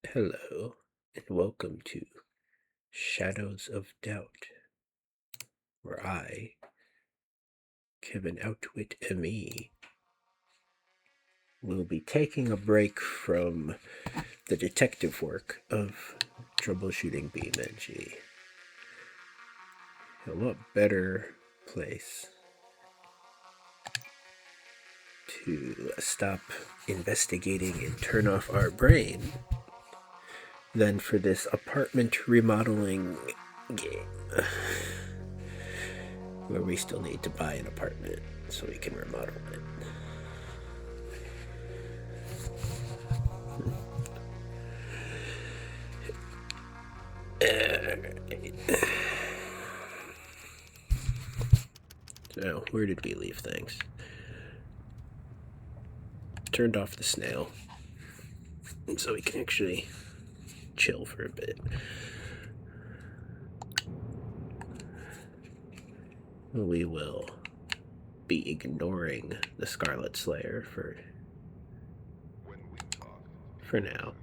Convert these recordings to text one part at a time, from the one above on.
Hello, and welcome to Shadows of Doubt, where I, Kevin Outwit Me, will be taking a break from the detective work of troubleshooting BeamNG. A lot better place to stop investigating and turn off our brain than for this apartment remodeling game, where we still need to buy an apartment so we can remodel it. So, where did we leave things? Turned off the snail so we can actually chill for a bit. We will be ignoring the Scarlet Slayer for now.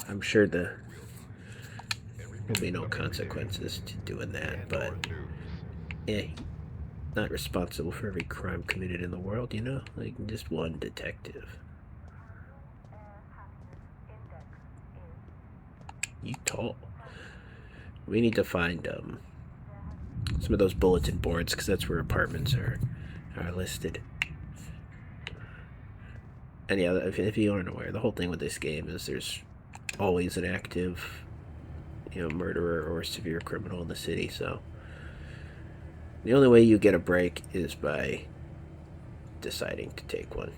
I'm sure there will be no consequences to doing that, but not responsible for every crime committed in the world, you know? Like, just one detective. You tall. We need to find some of those bulletin boards, because that's where apartments are listed. And yeah, if you aren't aware, the whole thing with this game is there's always an active, murderer or severe criminal in the city, so the only way you get a break is by deciding to take one.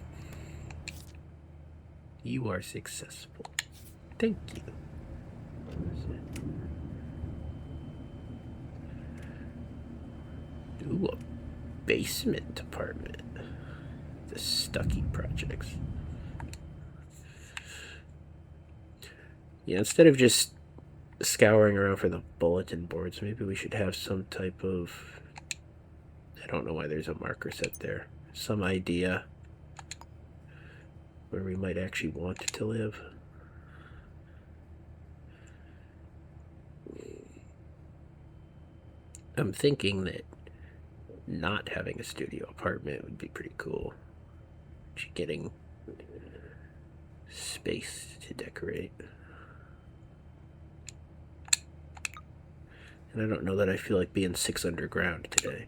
You are successful. Thank you. Ooh, a basement apartment. The Stucky Projects. Yeah, instead of just scouring around for the bulletin boards, maybe we should have some type of... I don't know why there's a marker set there. Some idea where we might actually want to live. I'm thinking that not having a studio apartment would be pretty cool. Getting space to decorate. And I don't know that I feel like being 6 underground today.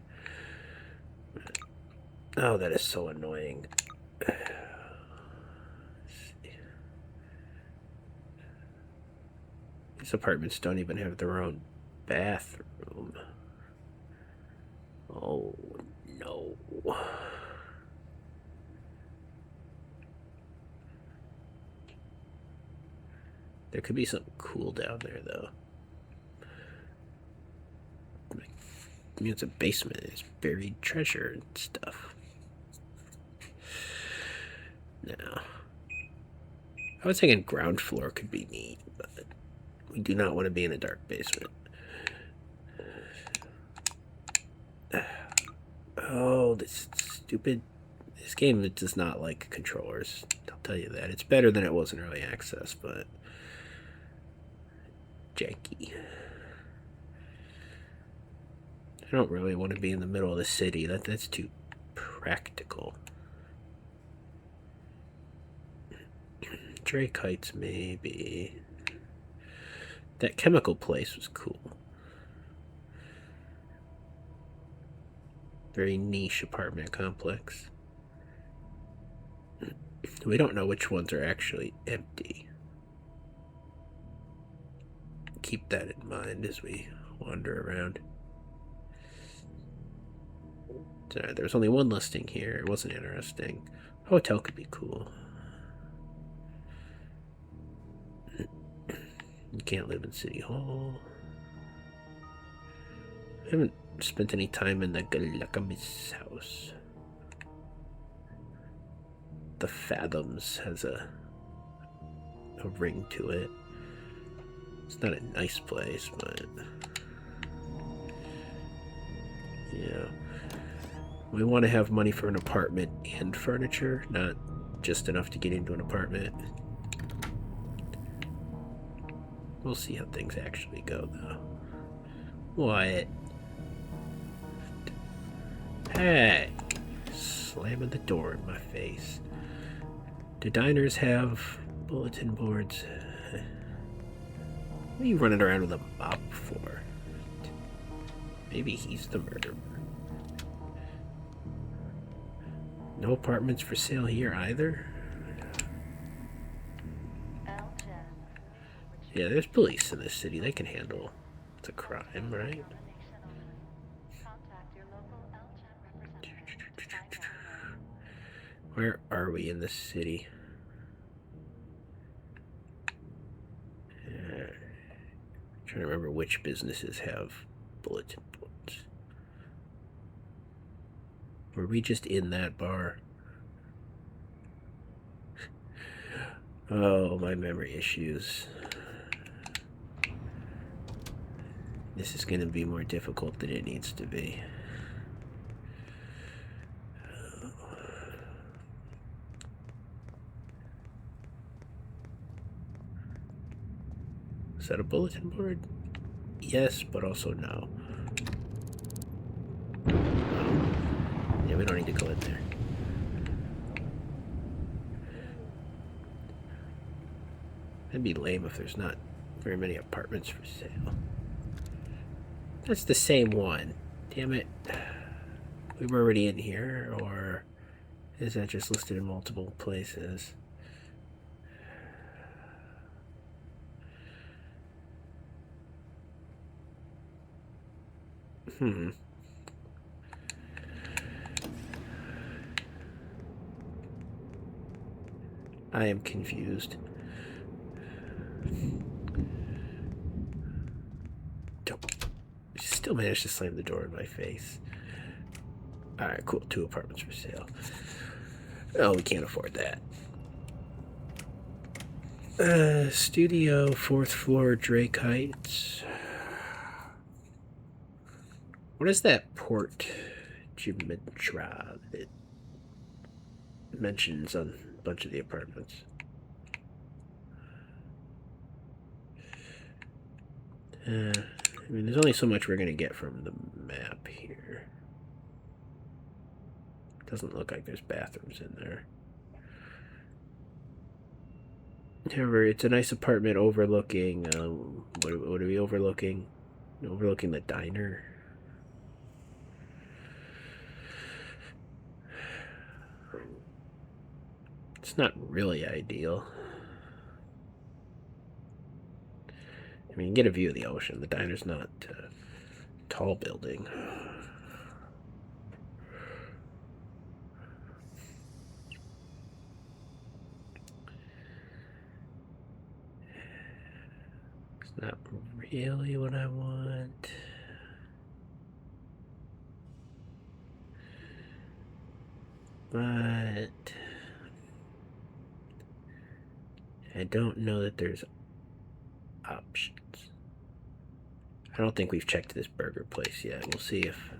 Oh, that is so annoying. These apartments don't even have their own bathroom. Oh, no. There could be something cool down there, though. I mean, it's a basement. It's buried treasure and stuff. Now, I was thinking ground floor could be neat, but we do not want to be in a dark basement. Oh, this stupid... This game does not like controllers. I'll tell you that. It's better than it was in early access, but... janky. I don't really want to be in the middle of the city. That's too practical. Drake Heights, maybe. That chemical place was cool. Very niche apartment complex. We don't know which ones are actually empty. Keep that in mind as we wander around. There's only one listing here. It wasn't interesting. Hotel could be cool. You can't live in City Hall. I haven't spent any time in the Galakamis house. The Fathoms has a ring to it. It's not a nice place, but... yeah. We want to have money for an apartment and furniture, not just enough to get into an apartment. We'll see how things actually go, though. What? Hey! Slamming the door in my face. Do diners have bulletin boards? What are you running around with a mop for? Maybe he's the murderer. No apartments for sale here either? Yeah, there's police in this city. They can handle the crime, right? Where are we in this city? Trying to remember which businesses have bulletin boards. Were we just in that bar? Oh, my memory issues. This is going to be more difficult than it needs to be. Is that a bulletin board? Yes, but also no. Yeah, we don't need to go in there. That'd be lame if there's not very many apartments for sale. That's the same one. Damn it. We were already in here, or is that just listed in multiple places? I am confused. Still managed to slam the door in my face. Alright, cool. 2 apartments for sale. Oh, we can't afford that. Studio, 4th floor, Drake Heights. What is that port geometry that it mentions on a bunch of the apartments? I mean, there's only so much we're going to get from the map here. Doesn't look like there's bathrooms in there. However, it's a nice apartment overlooking, what are we overlooking? Overlooking the diner. It's not really ideal. I mean, you get a view of the ocean. The diner's not a tall building. It's not really what I want. But I don't know that there's options. I don't think we've checked this burger place yet. We'll see if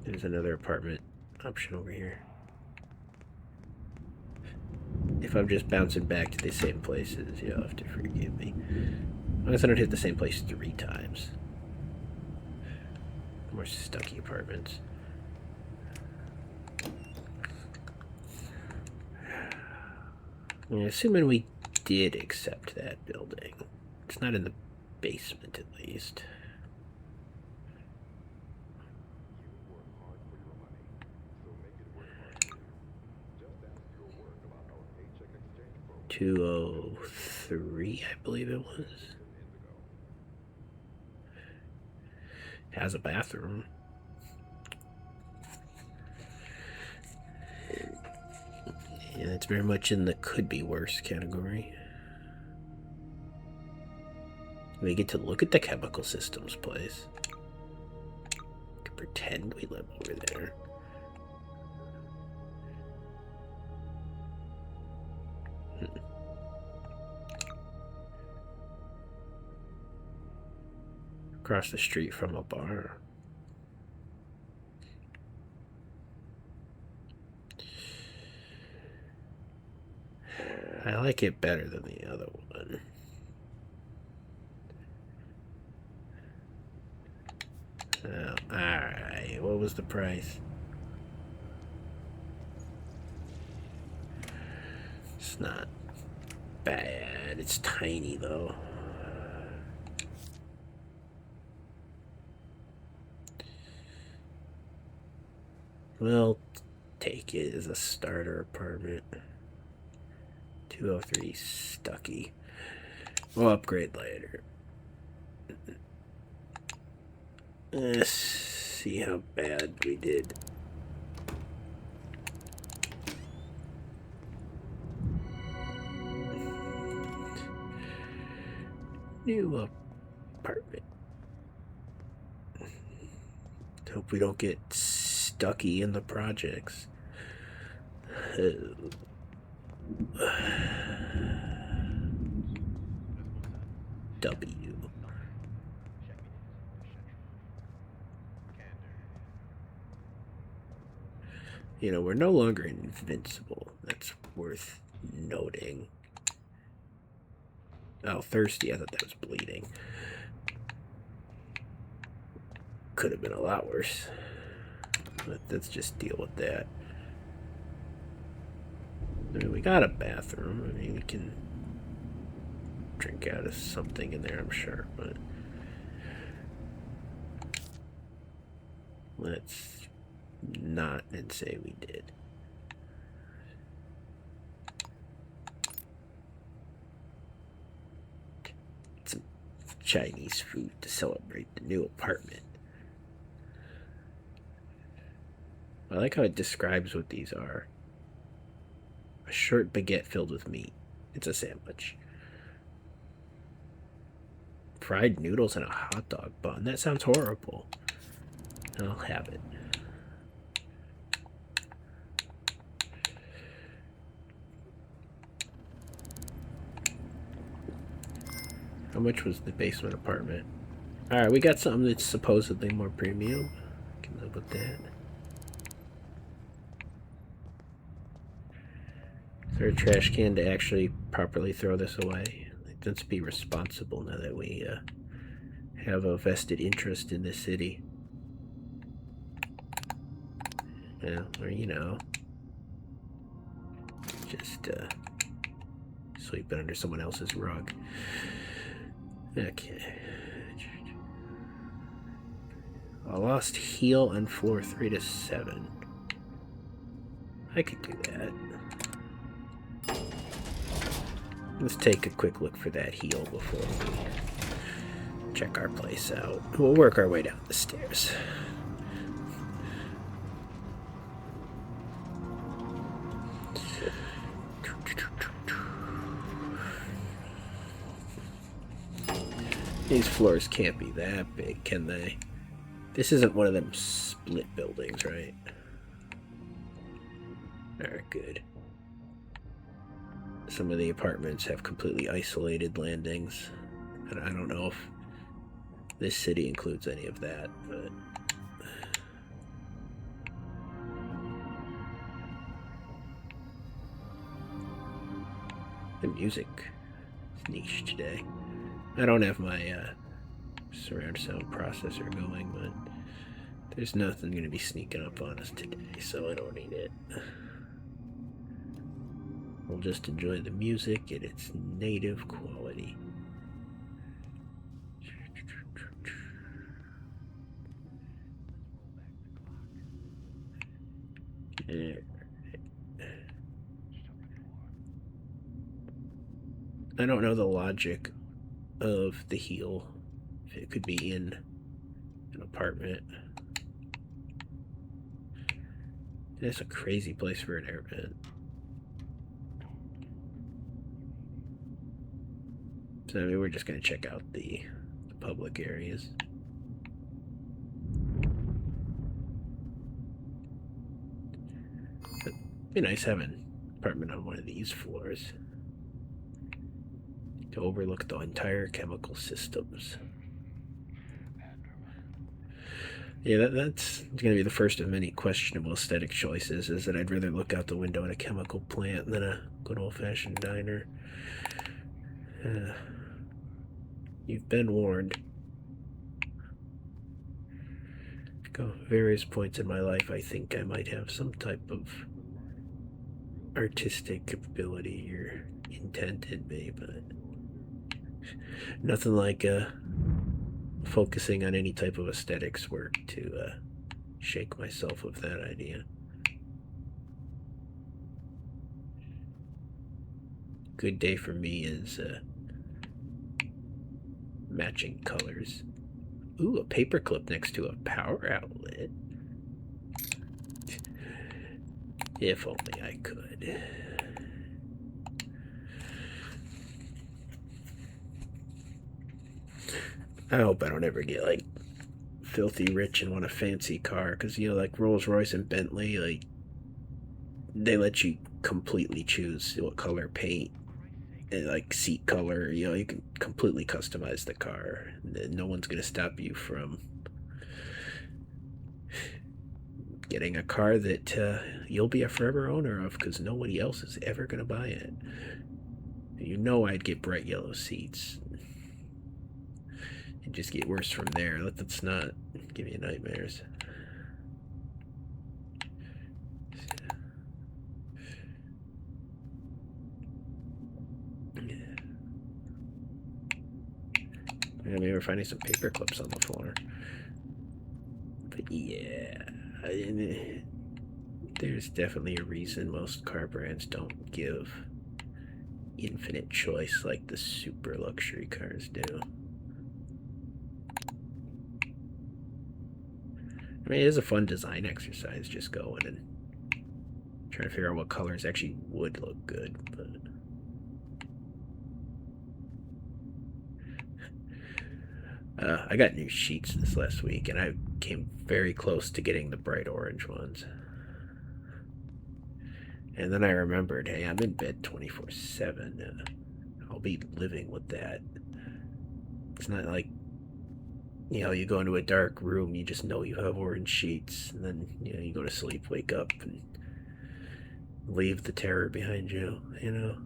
there's another apartment option over here. If I'm just bouncing back to the same places, you'll have to forgive me. As long as I don't hit the same place 3 times. More stucky apartments. I mean, assuming we did accept that building. It's not in the basement, at least. $203, I believe it was. Has a bathroom. Yeah, it's very much in the could be worse category. We get to look at the chemical systems place. We can pretend we live over there. Across the street from a bar. I like it better than the other one. So, alright. What was the price? It's not bad. It's tiny, though. We'll take it as a starter apartment. 203 Stucky. We'll upgrade later. Let's see how bad we did. New apartment. Hope we don't get stucky in the projects. W. You know, we're no longer invincible. That's worth noting. Oh, thirsty. I thought that was bleeding. Could have been a lot worse. But let's just deal with that. I mean, we got a bathroom. I mean, we can drink out of something in there, I'm sure. But let's not and say we did. Some Chinese food to celebrate the new apartment. I like how it describes what these are. A short baguette filled with meat. It's a sandwich. Fried noodles and a hot dog bun. That sounds horrible. I'll have it. How much was the basement apartment? Alright, we got something that's supposedly more premium. Can live with that. Is there a trash can to actually properly throw this away? Let's be responsible now that we have a vested interest in this city. Yeah, or you know, just sweeping under someone else's rug. Okay. I lost heal on floor 3 to 7. I could do that. Let's take a quick look for that heal before we check our place out. We'll work our way down the stairs. These floors can't be that big, can they? This isn't one of them split buildings, right? Alright, good. Some of the apartments have completely isolated landings. And I don't know if this city includes any of that, but... The music is niche today. I don't have my surround sound processor going, but there's nothing going to be sneaking up on us today, so I don't need it. We'll just enjoy the music at its native quality. I don't know the logic of the heal. If it could be in an apartment. That's a crazy place for an air vent. So I mean, we're just going to check out the public areas. It'd be nice having an apartment on one of these floors to overlook the entire chemical systems. Yeah, that's going to be the first of many questionable aesthetic choices, is that I'd rather look out the window at a chemical plant than a good old-fashioned diner. You've been warned. various points in my life, I think I might have some type of artistic ability or intent in me, but nothing like focusing on any type of aesthetics work to shake myself of that idea. Good day for me is matching colors. Ooh, a paperclip next to a power outlet. If only I could. I hope I don't ever get like filthy rich and want a fancy car, because you know, like Rolls Royce and Bentley, like they let you completely choose what color paint and like seat color. You know, you can completely customize the car. No one's gonna stop you from getting a car that you'll be a forever owner of, because nobody else is ever gonna buy it. You know, I'd get bright yellow seats and just get worse from there. Let's not give you nightmares. Maybe we're finding some paper clips on the floor. But yeah, there's definitely a reason most car brands don't give infinite choice like the super luxury cars do. I mean, it is a fun design exercise just going and trying to figure out what colors actually would look good, but I got new sheets this last week, and I came very close to getting the bright orange ones. And then I remembered, hey, I'm in bed 24/7. I'll be living with that. It's not like, you know, you go into a dark room, you just know you have orange sheets, and then, you know, you go to sleep, wake up, and leave the terror behind you, you know?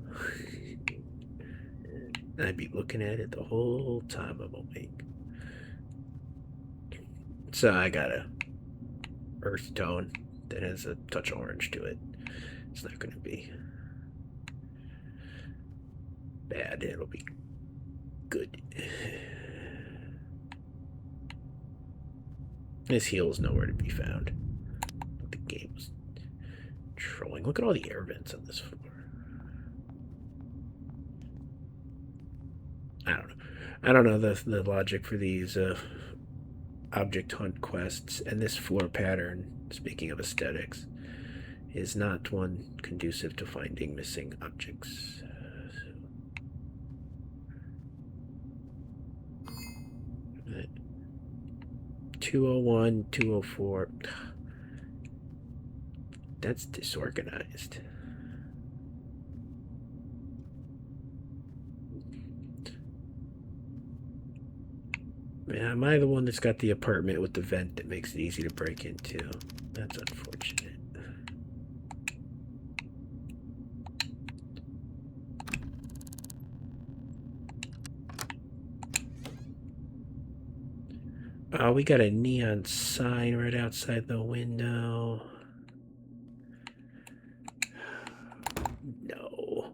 I'd be looking at it the whole time I'm awake. So I got a earth tone that has a touch of orange to it. It's not going to be bad. It'll be good. This heel is nowhere to be found. The game's trolling. Look at all the air vents on this floor. I don't know the logic for these object hunt quests, and this floor pattern, speaking of aesthetics, is not one conducive to finding missing objects. 201, 204. That's disorganized. Man, am I the one that's got the apartment with the vent that makes it easy to break into? That's unfortunate. Oh, we got a neon sign right outside the window. No.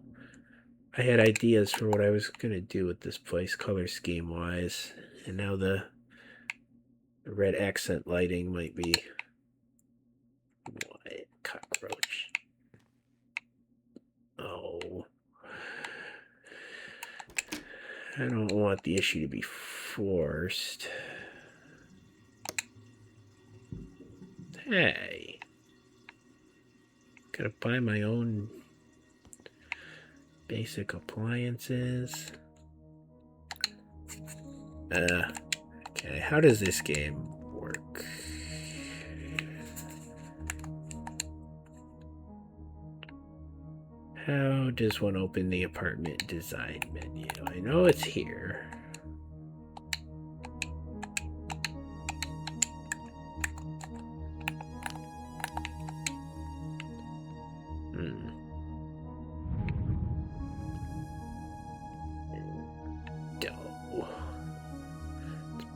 I had ideas for what I was going to do with this place, color scheme wise. And now the red accent lighting might be. What? Cockroach. Oh. I don't want the issue to be forced. Hey. Gotta buy my own basic appliances. Okay, how does this game work? How does one open the apartment design menu? I know it's here.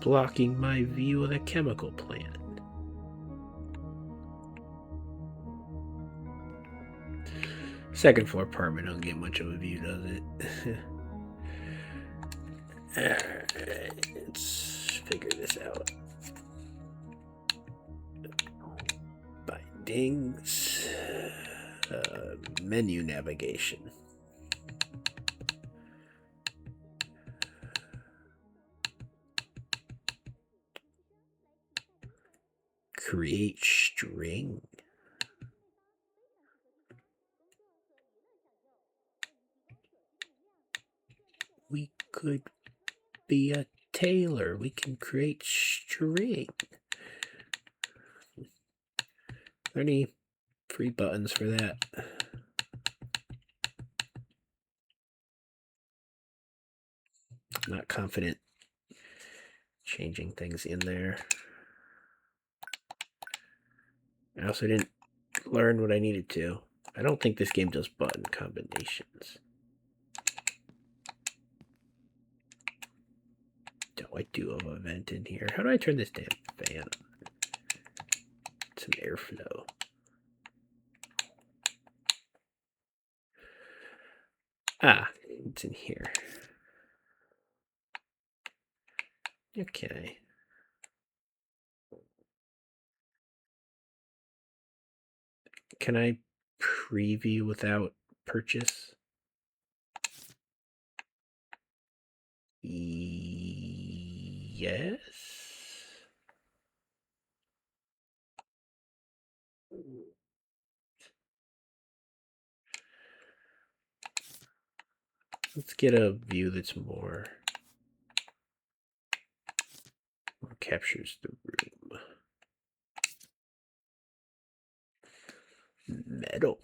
Blocking my view of the chemical plant. Second floor apartment don't get much of a view, does it? Alright, let's figure this out. Bindings. Menu navigation. Create string. We could be a tailor. We can create string. Are there any free buttons for that? Not confident changing things in there. I also didn't learn what I needed to. I don't think this game does button combinations. Oh, I do have a vent in here. How do I turn this damn fan on? Some airflow. Ah, it's in here. Okay. Can I preview without purchase? Yes. Let's get a view that's more captures the room. Metal.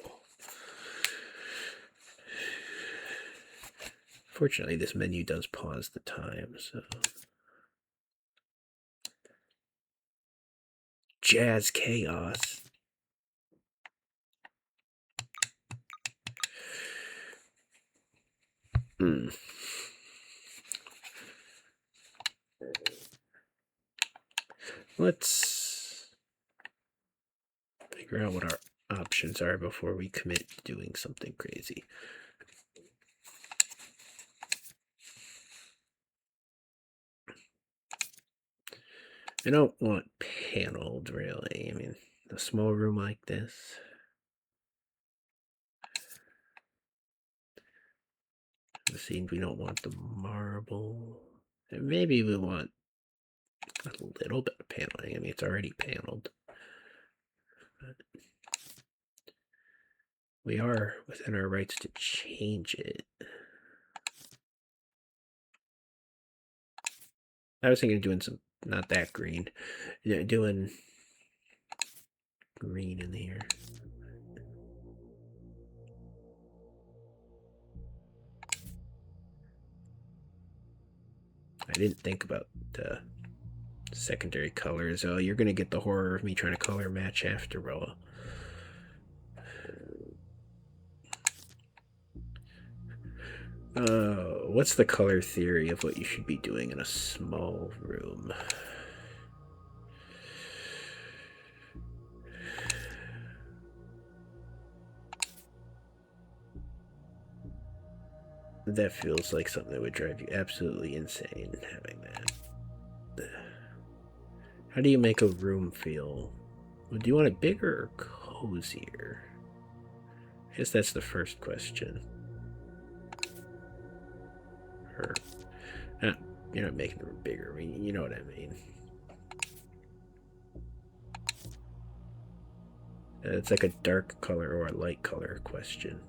Fortunately, this menu does pause the time, so. Jazz Chaos. Let's figure out what our options are before we commit to doing something crazy. I don't want paneled, really. I mean, a small room like this. It seems we don't want the marble. And maybe we want a little bit of paneling. I mean, it's already paneled. But we are within our rights to change it. I was thinking of doing some, not that green, doing green in here. I didn't think about the secondary colors. Oh, you're gonna get the horror of me trying to color match after all. What's the color theory of what you should be doing in a small room? That feels like something that would drive you absolutely insane, having that. How do you make a room feel? Do you want it bigger or cozier? I guess that's the first question. Or, you're not making the room bigger. I mean, you know what I mean. It's like a dark color or a light color question.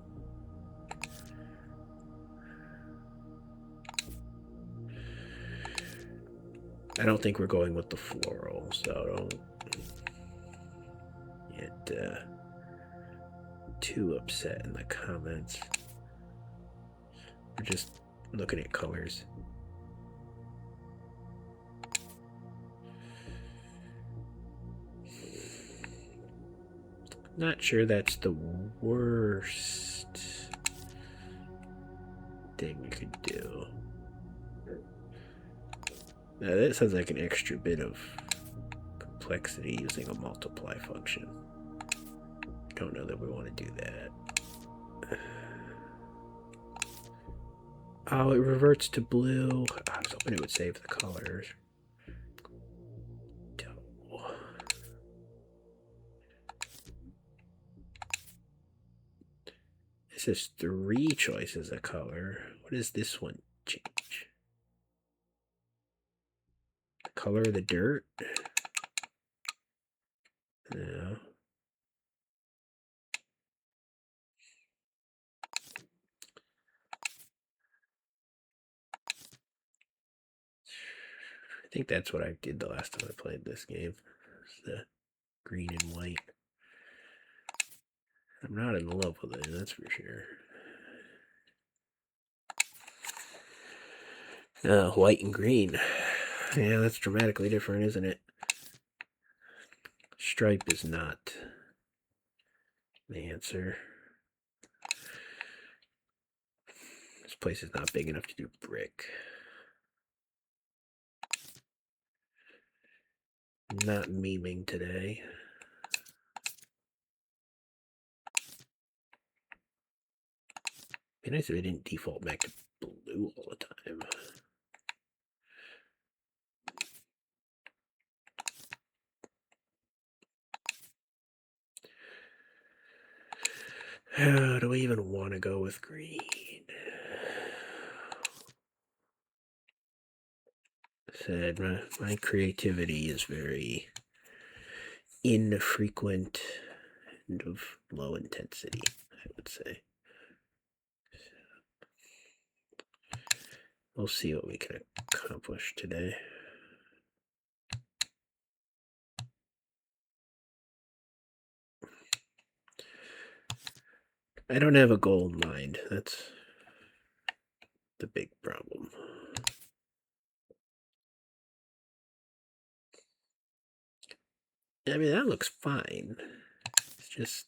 I don't think we're going with the floral, so don't get too upset in the comments. We're just looking at colors. Not sure that's the worst thing you could do. Now that sounds like an extra bit of complexity using a multiply function. Don't know that we want to do that. Oh, it reverts to blue. I was hoping it would save the colors. This is 3 choices of color. What does this one change? The color of the dirt? No. I think that's what I did the last time I played this game. It's the green and white. I'm not in love with it, that's for sure. White and green. Yeah, that's dramatically different, isn't it? Stripe is not the answer. This place is not big enough to do brick. Not memeing today. Be nice if it didn't default back to blue all the time. How do we even want to go with green? Said my creativity is very infrequent and of low intensity, I would say. We'll see what we can accomplish today. I don't have a goal in mind. That's the big problem. I mean, that looks fine. It's just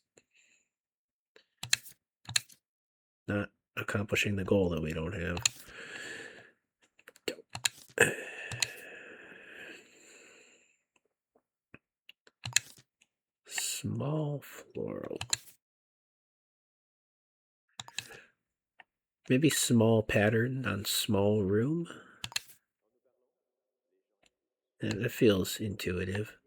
not accomplishing the goal that we don't have. Small floral. Maybe small pattern on small room. It feels intuitive.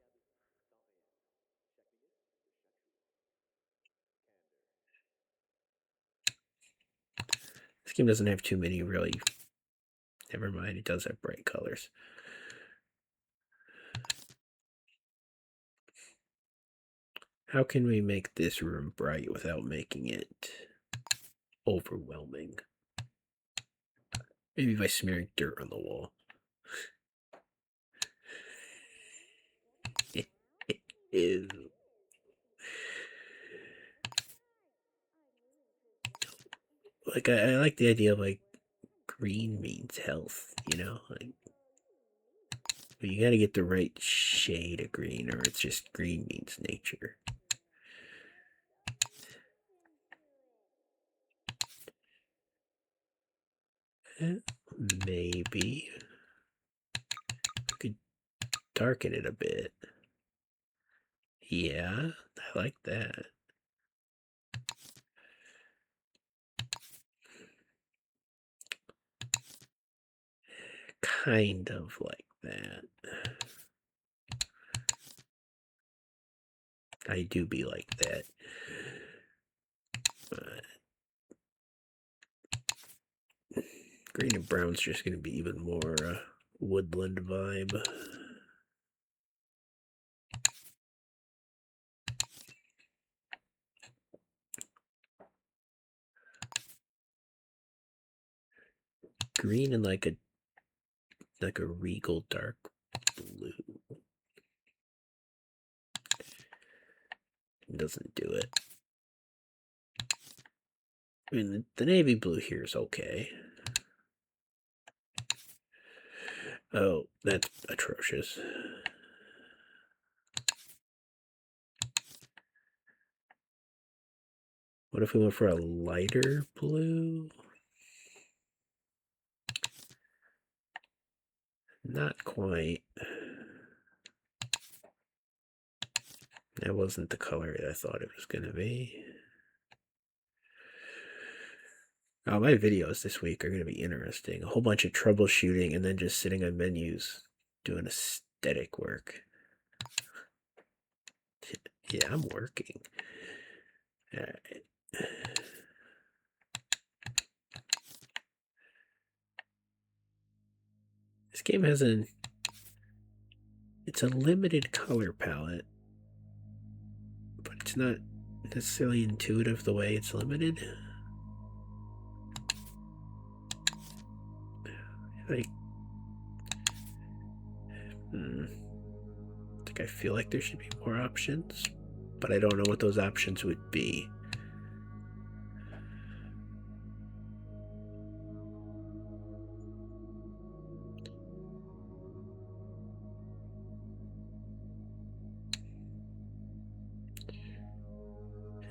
This game doesn't have too many really. Never mind, it does have bright colors. How can we make this room bright without making it overwhelming? Maybe by smearing dirt on the wall. Ew. Like I like the idea of like green means health, you know? Like but you gotta get the right shade of green or it's just green means nature. Maybe we could darken it a bit. Yeah, I like that. Kind of like that. I do be like that. But green and brown's just going to be even more woodland vibe. Green and like a regal dark blue. It doesn't do it. I mean, the navy blue here is okay. Oh, that's atrocious. What if we went for a lighter blue? Not quite. That wasn't the color I thought it was going to be. My videos this week are going to be interesting. A whole bunch of troubleshooting and then just sitting on menus doing aesthetic work. Yeah, I'm working. All right. This game has it's a limited color palette, but it's not necessarily intuitive the way it's limited. Like, I feel like there should be more options, but I don't know what those options would be.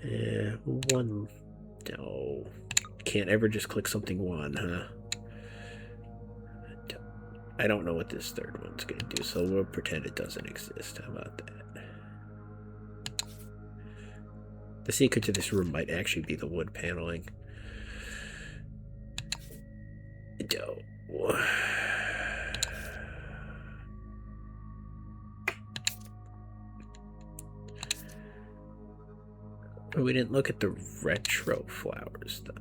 Yeah, one. No. Can't ever just click something one, huh? I don't know what this third one's gonna do, so we'll pretend it doesn't exist. How about that? The secret to this room might actually be the wood paneling. No. But we didn't look at the retro flowers, though.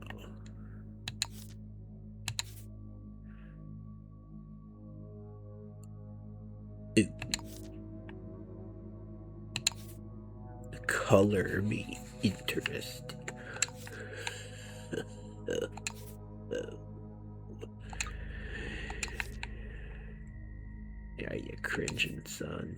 Ooh. Color me interesting. Yeah, you cringing, son.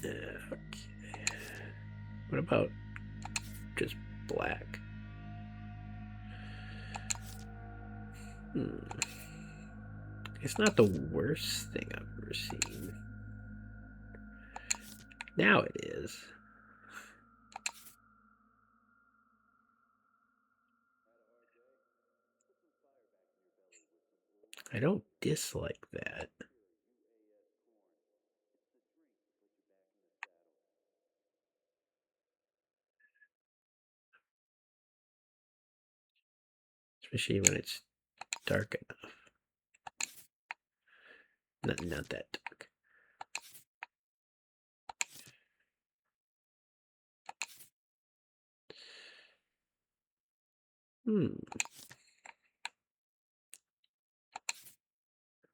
Okay. What about just black? It's not the worst thing I've ever seen. Now it is. I don't dislike that. Especially when it's dark enough. Not that dark.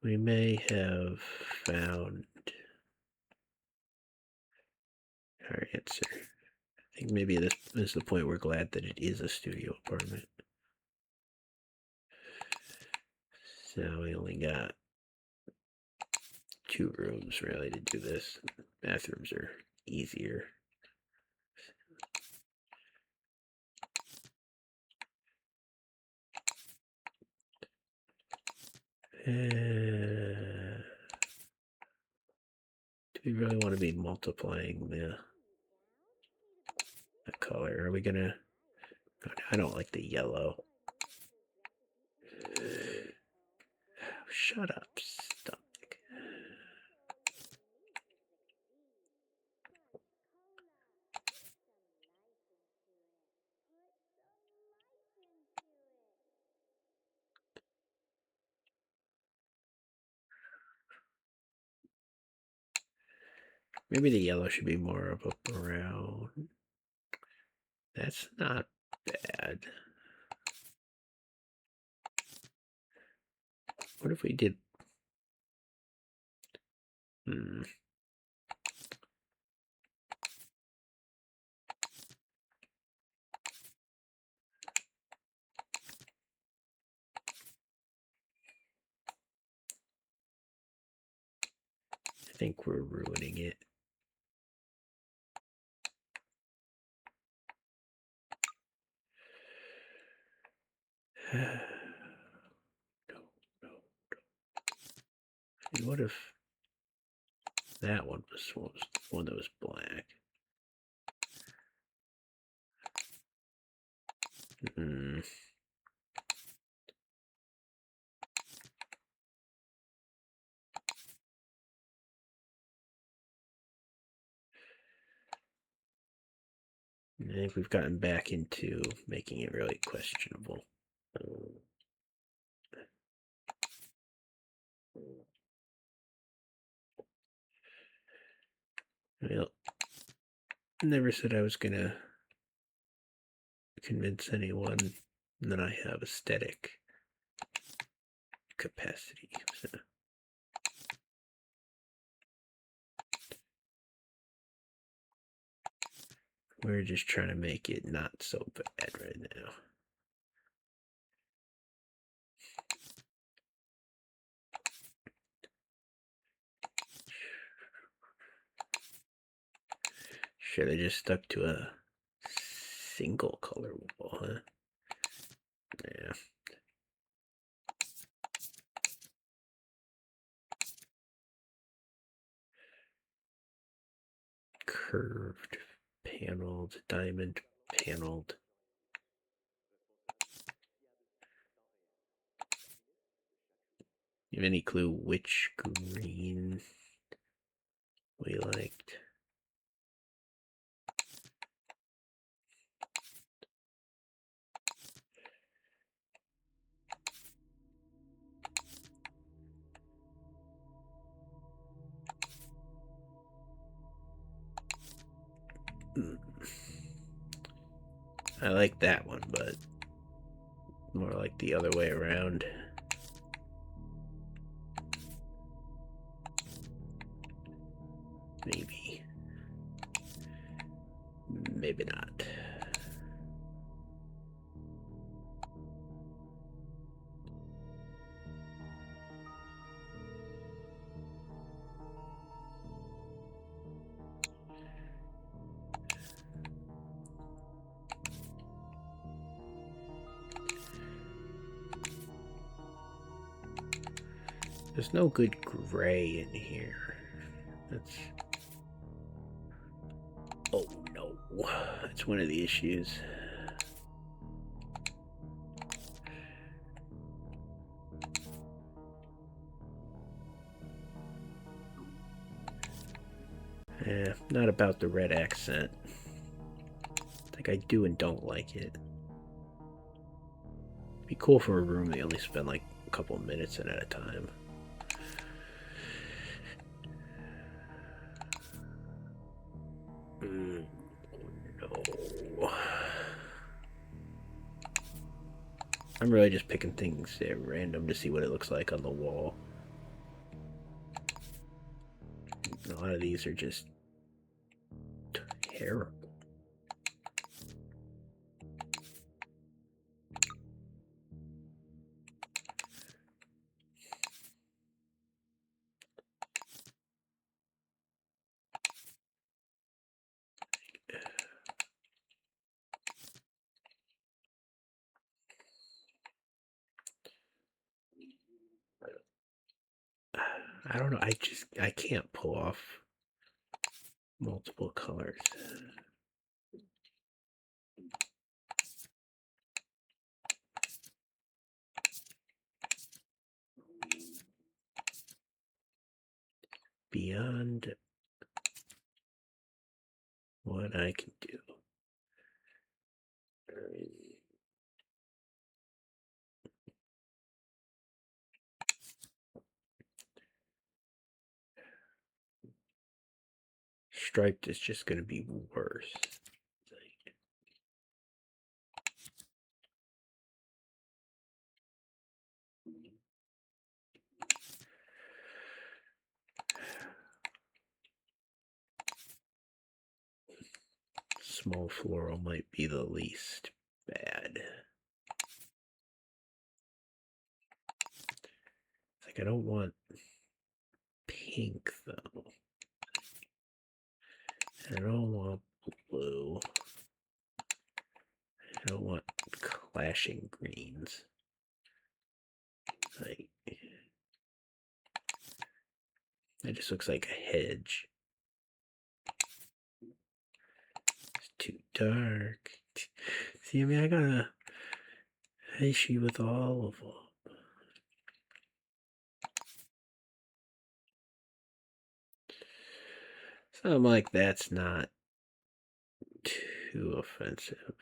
We may have found our answer. I think maybe this is the point we're glad that it is a studio apartment. So we only got 2 rooms really to do this. Bathrooms are easier. Do we really want to be multiplying the color? Are we gonna? I don't like the yellow. Shut up, stomach. Maybe the yellow should be more of a brown. That's not bad. What if we did? I think we're ruining it. No. And what if that one was one that was black? I think we've gotten back into making it really questionable. Well, never said I was gonna convince anyone that I have aesthetic capacity. So. We're just trying to make it not so bad right now. Should have just stuck to a single color wall, huh? Yeah. Curved, paneled, diamond, paneled. You have any clue which green we liked? I like that one, but more like the other way around. Maybe. Maybe not. There's no good gray in here. That's... Oh no. That's one of the issues. Yeah, not about the red accent. Like, I do and don't like it. It'd be cool for a room they only spend like a couple minutes in at a time. No. I'm really just picking things at random to see what it looks like on the wall. A lot of these are just terrible. I don't know. I can't pull off multiple colors. Beyond what I can do. Striped is just going to be worse. Small floral might be the least bad. Like, I don't want pink though. I don't want blue. I don't want clashing greens. Like, it just looks like a hedge. It's too dark. See, I mean, I got a issue with all of them. So I'm like, that's not too offensive.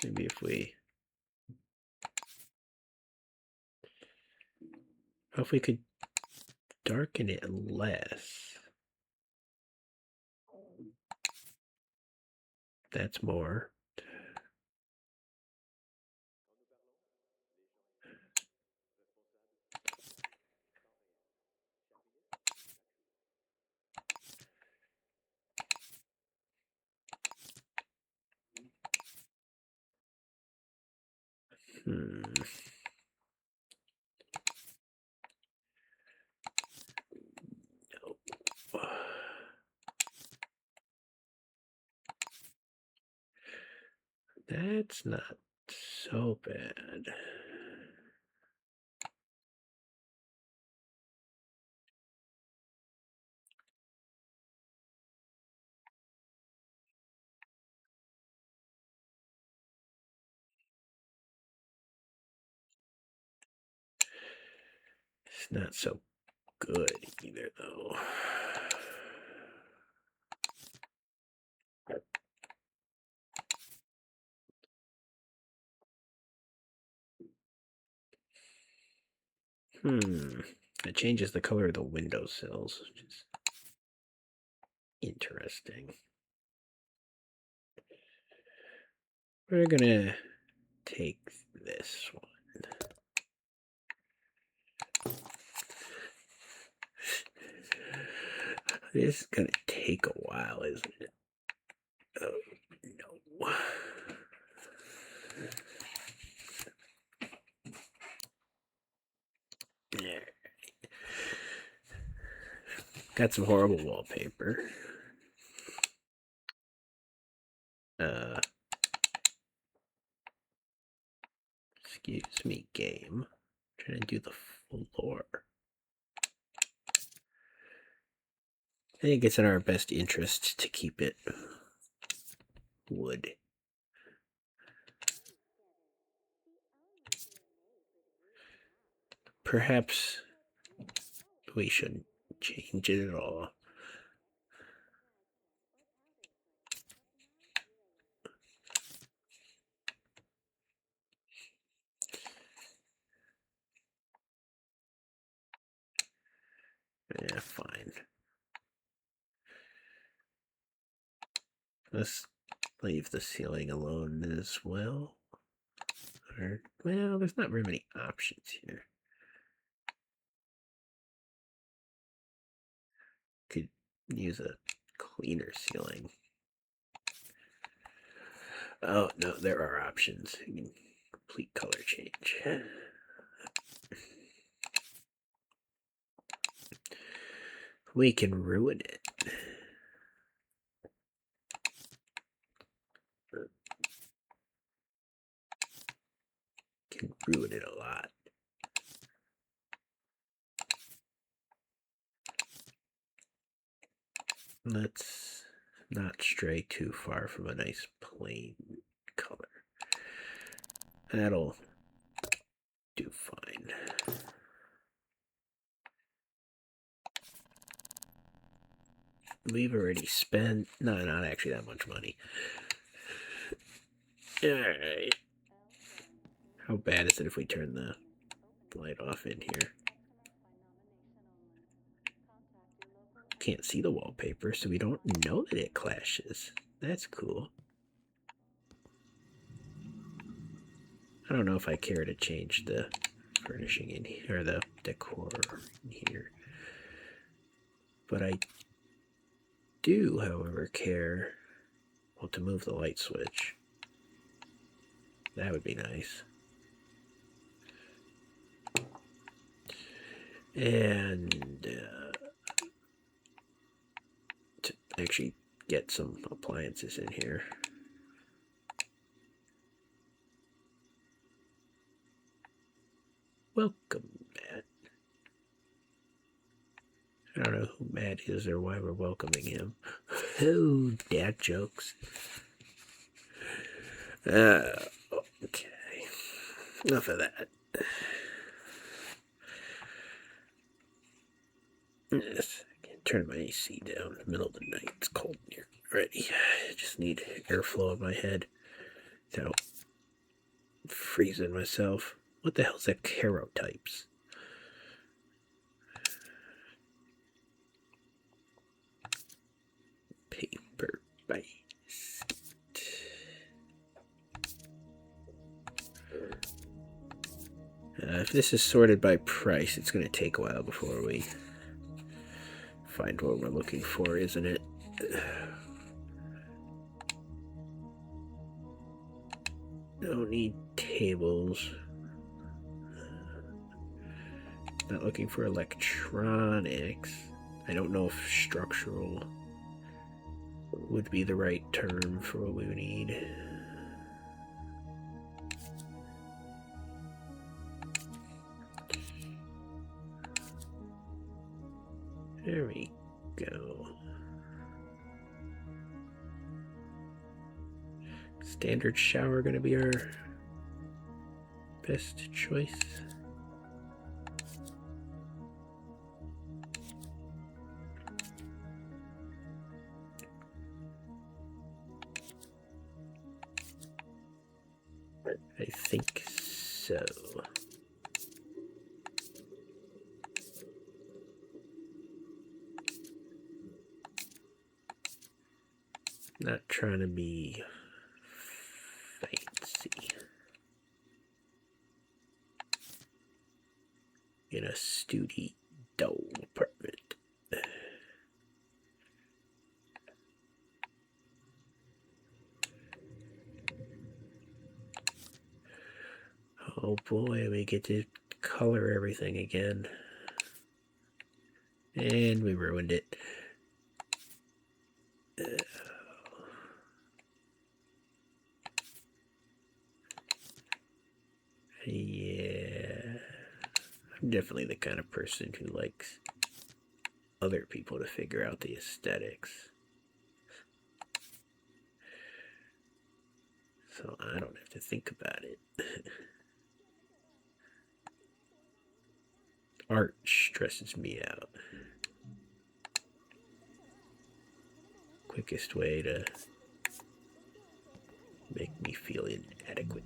Maybe if we... If we could darken it less. That's more. Nope. That's not so bad. It's not so good either, though. It changes the color of the windowsills, which is interesting. We're gonna take this one. This is gonna take a while, isn't it? Oh, no. Yeah. Got some horrible wallpaper. Excuse me, game. I'm trying to do the floor. I think it's in our best interest to keep it wood. Perhaps we shouldn't change it at all. Yeah, fine. Let's leave the ceiling alone as well. Or, well, there's not very many options here. Could use a cleaner ceiling. Oh, no, there are options. You can complete color change. We can ruin it. Can ruin it a lot. Let's not stray too far from a nice plain color. That'll do fine. We've already spent, no, not actually that much money. Alright. How bad is it if we turn the light off in here? Can't see the wallpaper, so we don't know that it clashes. That's cool. I don't know if I care to change the furnishing in here, or the decor in here. But I do, however, care, well, to move the light switch. That would be nice. And to actually get some appliances in here. Welcome, Matt. I don't know who Matt is or why we're welcoming him. Oh, dad jokes. Okay. Enough of that. Yes, I can turn my AC down in the middle of the night. It's cold in here. Ready. I just need airflow in my head without freezing myself. What the hell's that Carotypes? Paper based. If this is sorted by price, it's going to take a while before we find what we're looking for, isn't it? Don't need tables. Not looking for electronics. I don't know if structural would be the right term for what we would need. There we go. Standard shower gonna be our best choice. I think so. Not trying to be fancy in a studio apartment. Oh boy, we get to color everything again. And we ruined it. Yeah. I'm definitely the kind of person who likes other people to figure out the aesthetics. So I don't have to think about it. Art stresses me out. Quickest way to make me feel inadequate.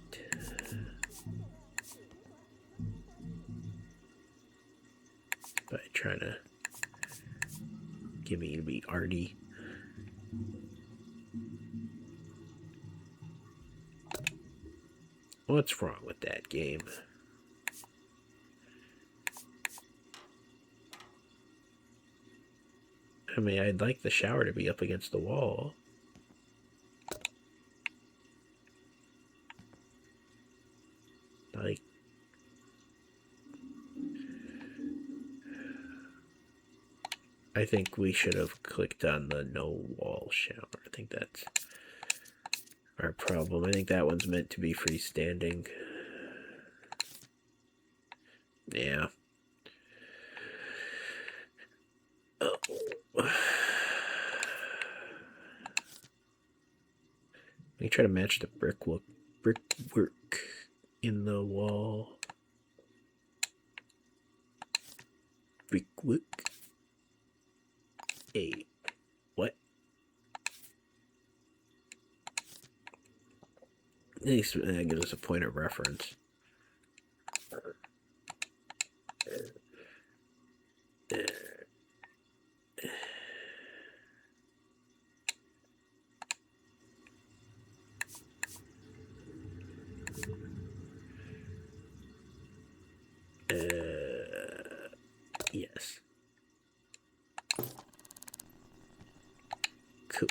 By trying to get me to be arty. What's wrong with that game? I mean, I'd like the shower to be up against the wall. Like, I think we should have clicked on the no wall shower. I think that's our problem. I think that one's meant to be freestanding. Yeah. Oh. Let me try to match the brickwork in the wall. Brickwork. Hey, what? At least that gives us a point of reference. Yes. Cool.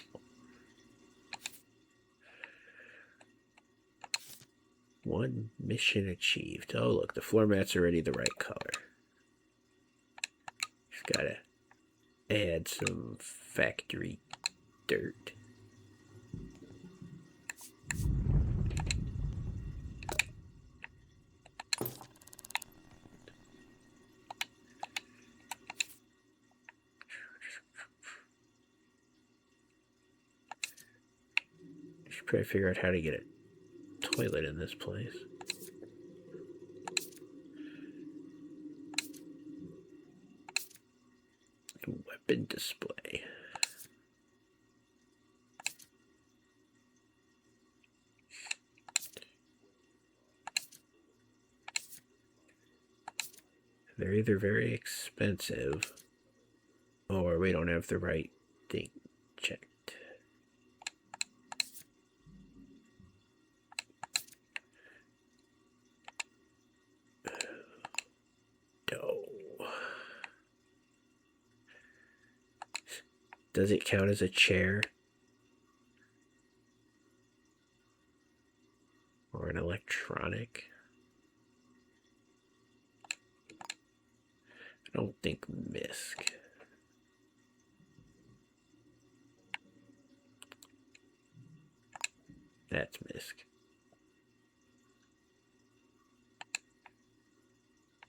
One mission achieved. Oh, look, the floor mat's already the right color. Just gotta add some factory dirt. Should probably figure out how to get a toilet in this place. Weapon display. They're either very expensive or we don't have the right thing checked. No. Does it count as a chair? Or an electronic? I don't think misc. That's misc.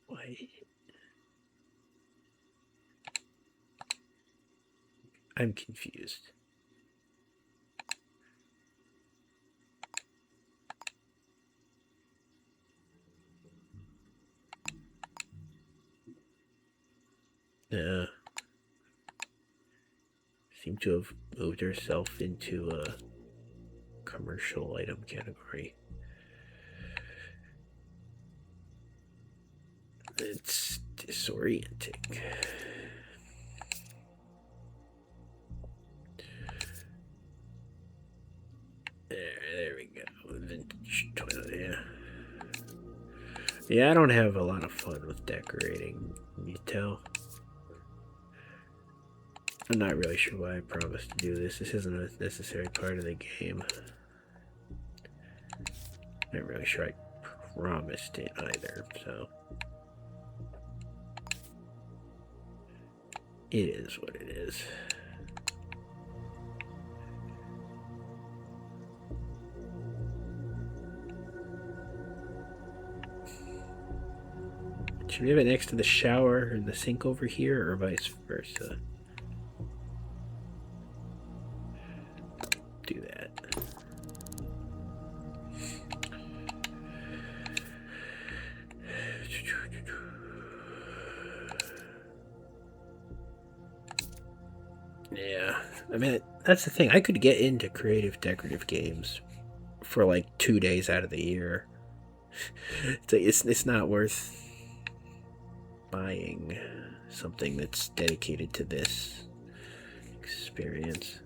Why? I'm confused. Seem to have moved herself into a commercial item category. It's disorienting. There we go. Vintage toilet, yeah. Yeah, I don't have a lot of fun with decorating, you tell. I'm not really sure why I promised to do this. This isn't a necessary part of the game. I'm not really sure I promised it either, so. It is what it is. Should we have it next to the shower and the sink over here, or vice versa? Do that. Yeah, I mean, that's the thing. I could get into creative decorative games for like 2 days out of the year. It's not worth buying something that's dedicated to this experience.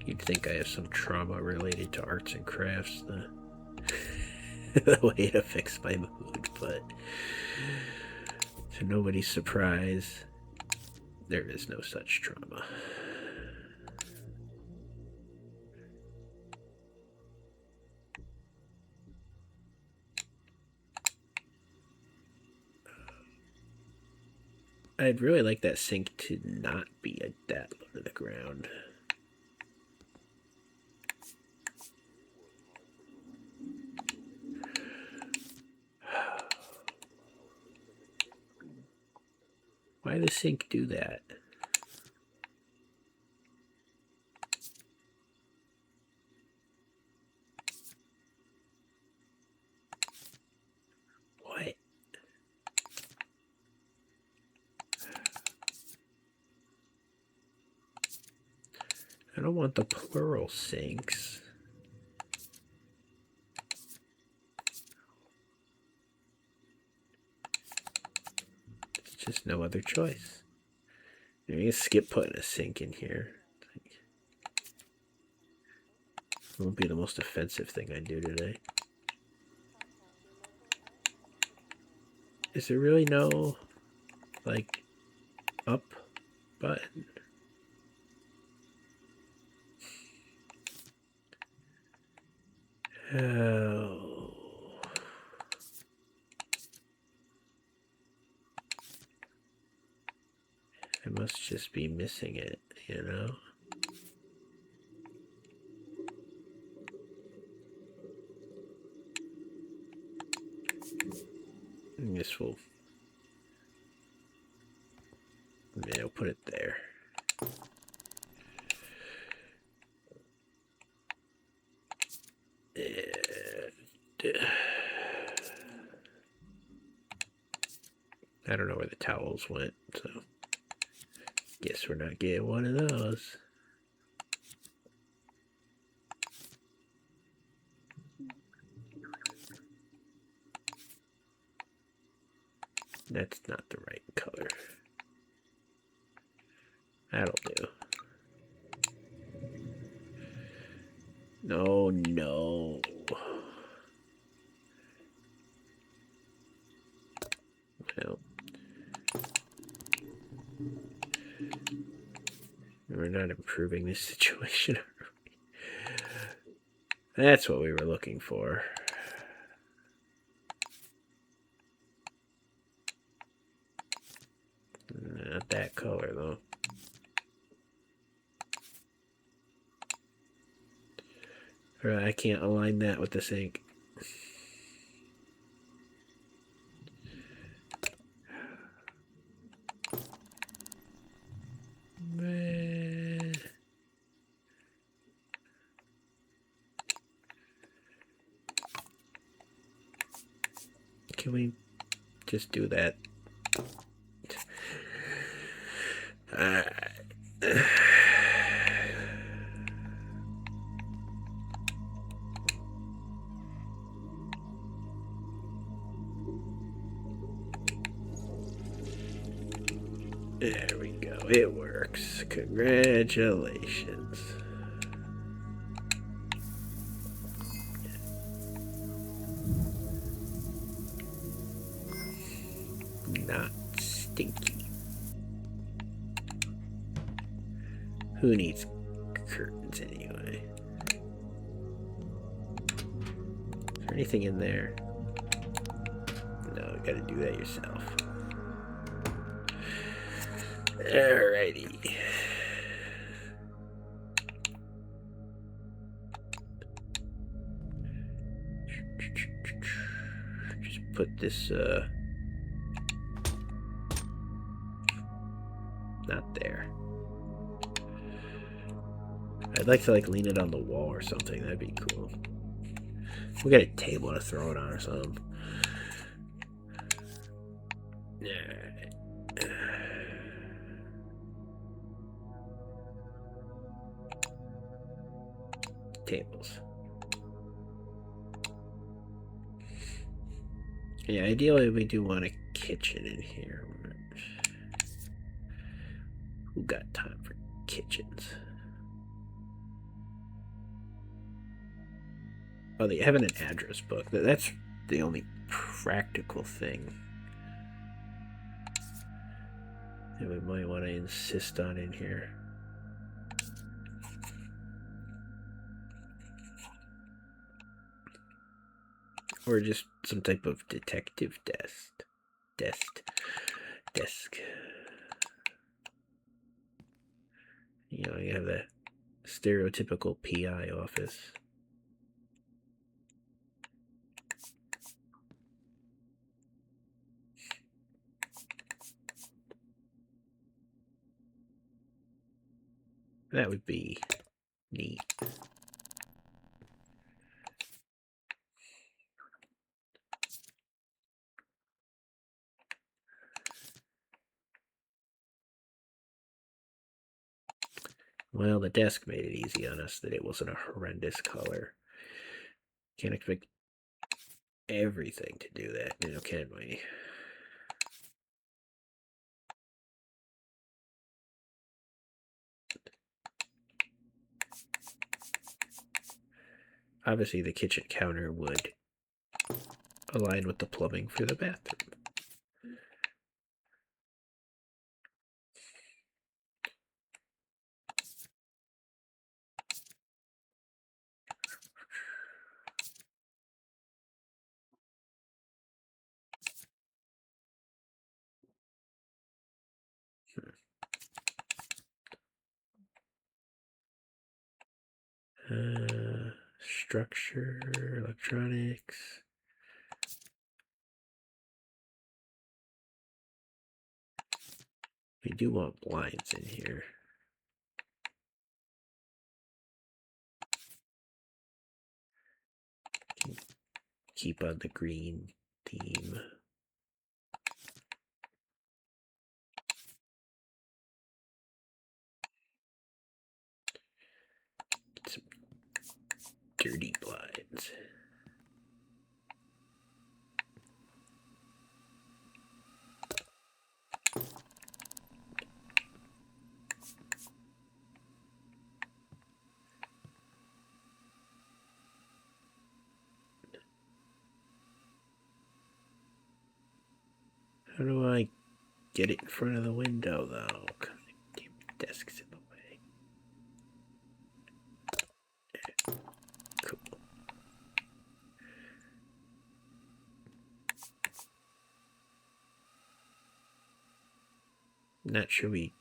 You'd think I have some trauma related to arts and crafts, the way it affects my mood, but to nobody's surprise, there is no such trauma. I'd really like that sink to not be that low to the ground. Why does the sink do that? What? I don't want the plural sinks. It's just no other choice. You can skip putting a sink in here. It won't be the most offensive thing I do today. Is there really no, like, up button? Oh. I must just be missing it, you know? I guess we'll... yeah, I'll put it there. I don't know where the towels went, so Guess we're not getting one of those. That's not the right color. That'll do. No, no. Well, we're not improving this situation. That's what we were looking for. Not that color, though. Or I can't align that with the sink. Can we just do that? There we go. It works. Congratulations. Not stinky. Who needs curtains anyway? Is there anything in there? No, you gotta do that yourself. Alrighty. Just put this, not there. I'd like to, like, lean it on the wall or something. That'd be cool. We got a table to throw it on or something. Alright. Tables. Yeah, ideally we do want a kitchen in here. Who got time for kitchens? Oh, they have an address book. That's the only practical thing that we might want to insist on in here. Or just some type of detective desk. You know, you have the stereotypical PI office. That would be neat. Well, the desk made it easy on us that it wasn't a horrendous color. Can't expect everything to do that, you know, can we? Obviously, the kitchen counter would align with the plumbing for the bathroom. Structure, electronics. We do want blinds in here. Keep on the green theme. blinds. How do I get it in front of the window, though? The desk's in the way. Cool. Not sure we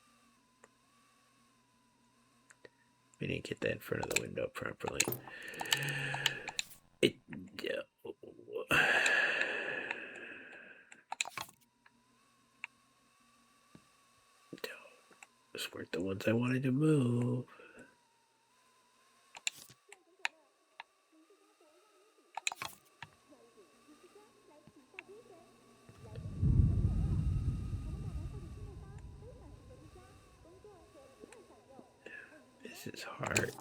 didn't get that in front of the window properly. Those weren't the ones I wanted to move. This is hard.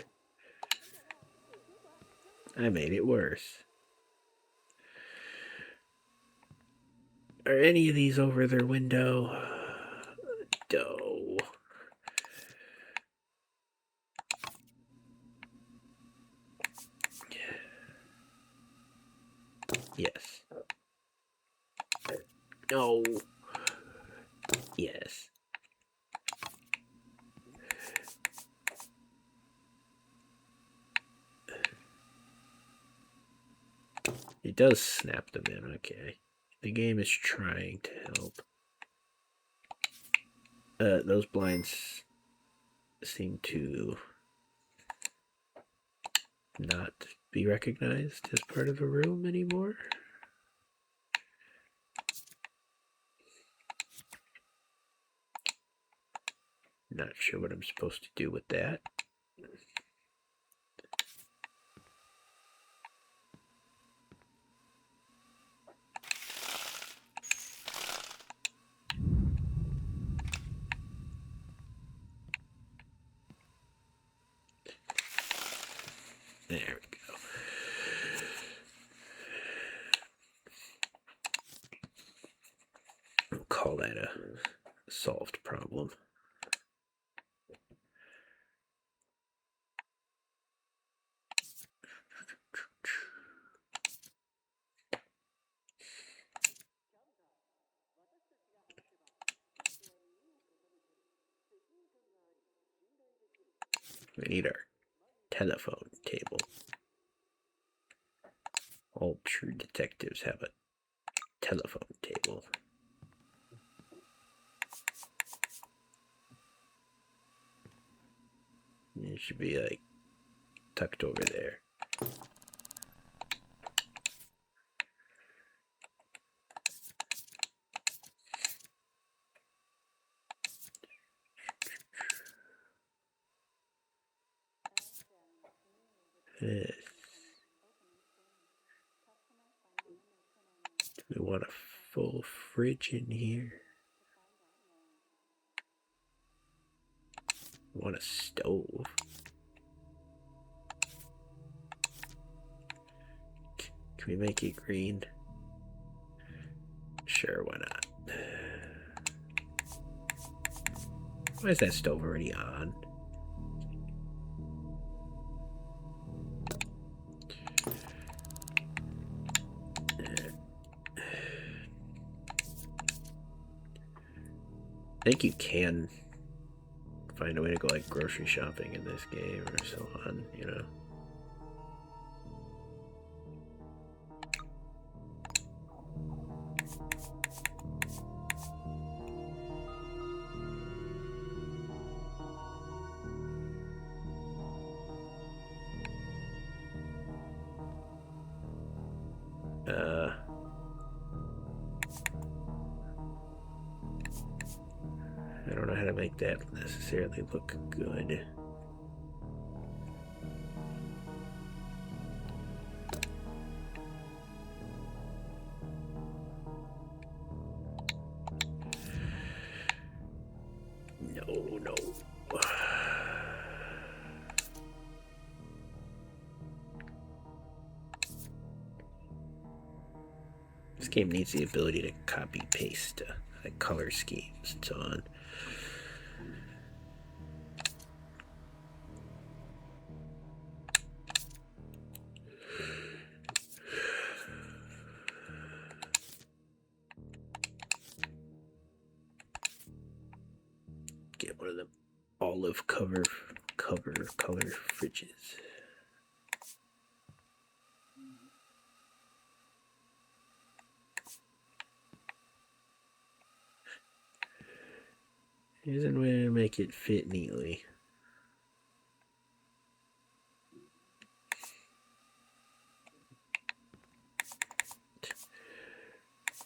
I made it worse. Are any of these over their window? No. Yes. No. Yes. It does snap them in, okay. The game is trying to help. Those blinds seem to not be recognized as part of a room anymore. Not sure what I'm supposed to do with that. There we go. I'll call that a solved problem. We need our telephone table. All true detectives have a telephone table. It should be like tucked over there. Yes. We want a full fridge in here. We want a stove. Can we make it green? Sure, why not? Why is that stove already on? I think you can find a way to go like grocery shopping in this game or so on, you know. I don't know how to make that necessarily look good. No. game needs the ability to copy paste like color schemes and so on. Get one of them olive color fridges. Here's a way to make it fit neatly.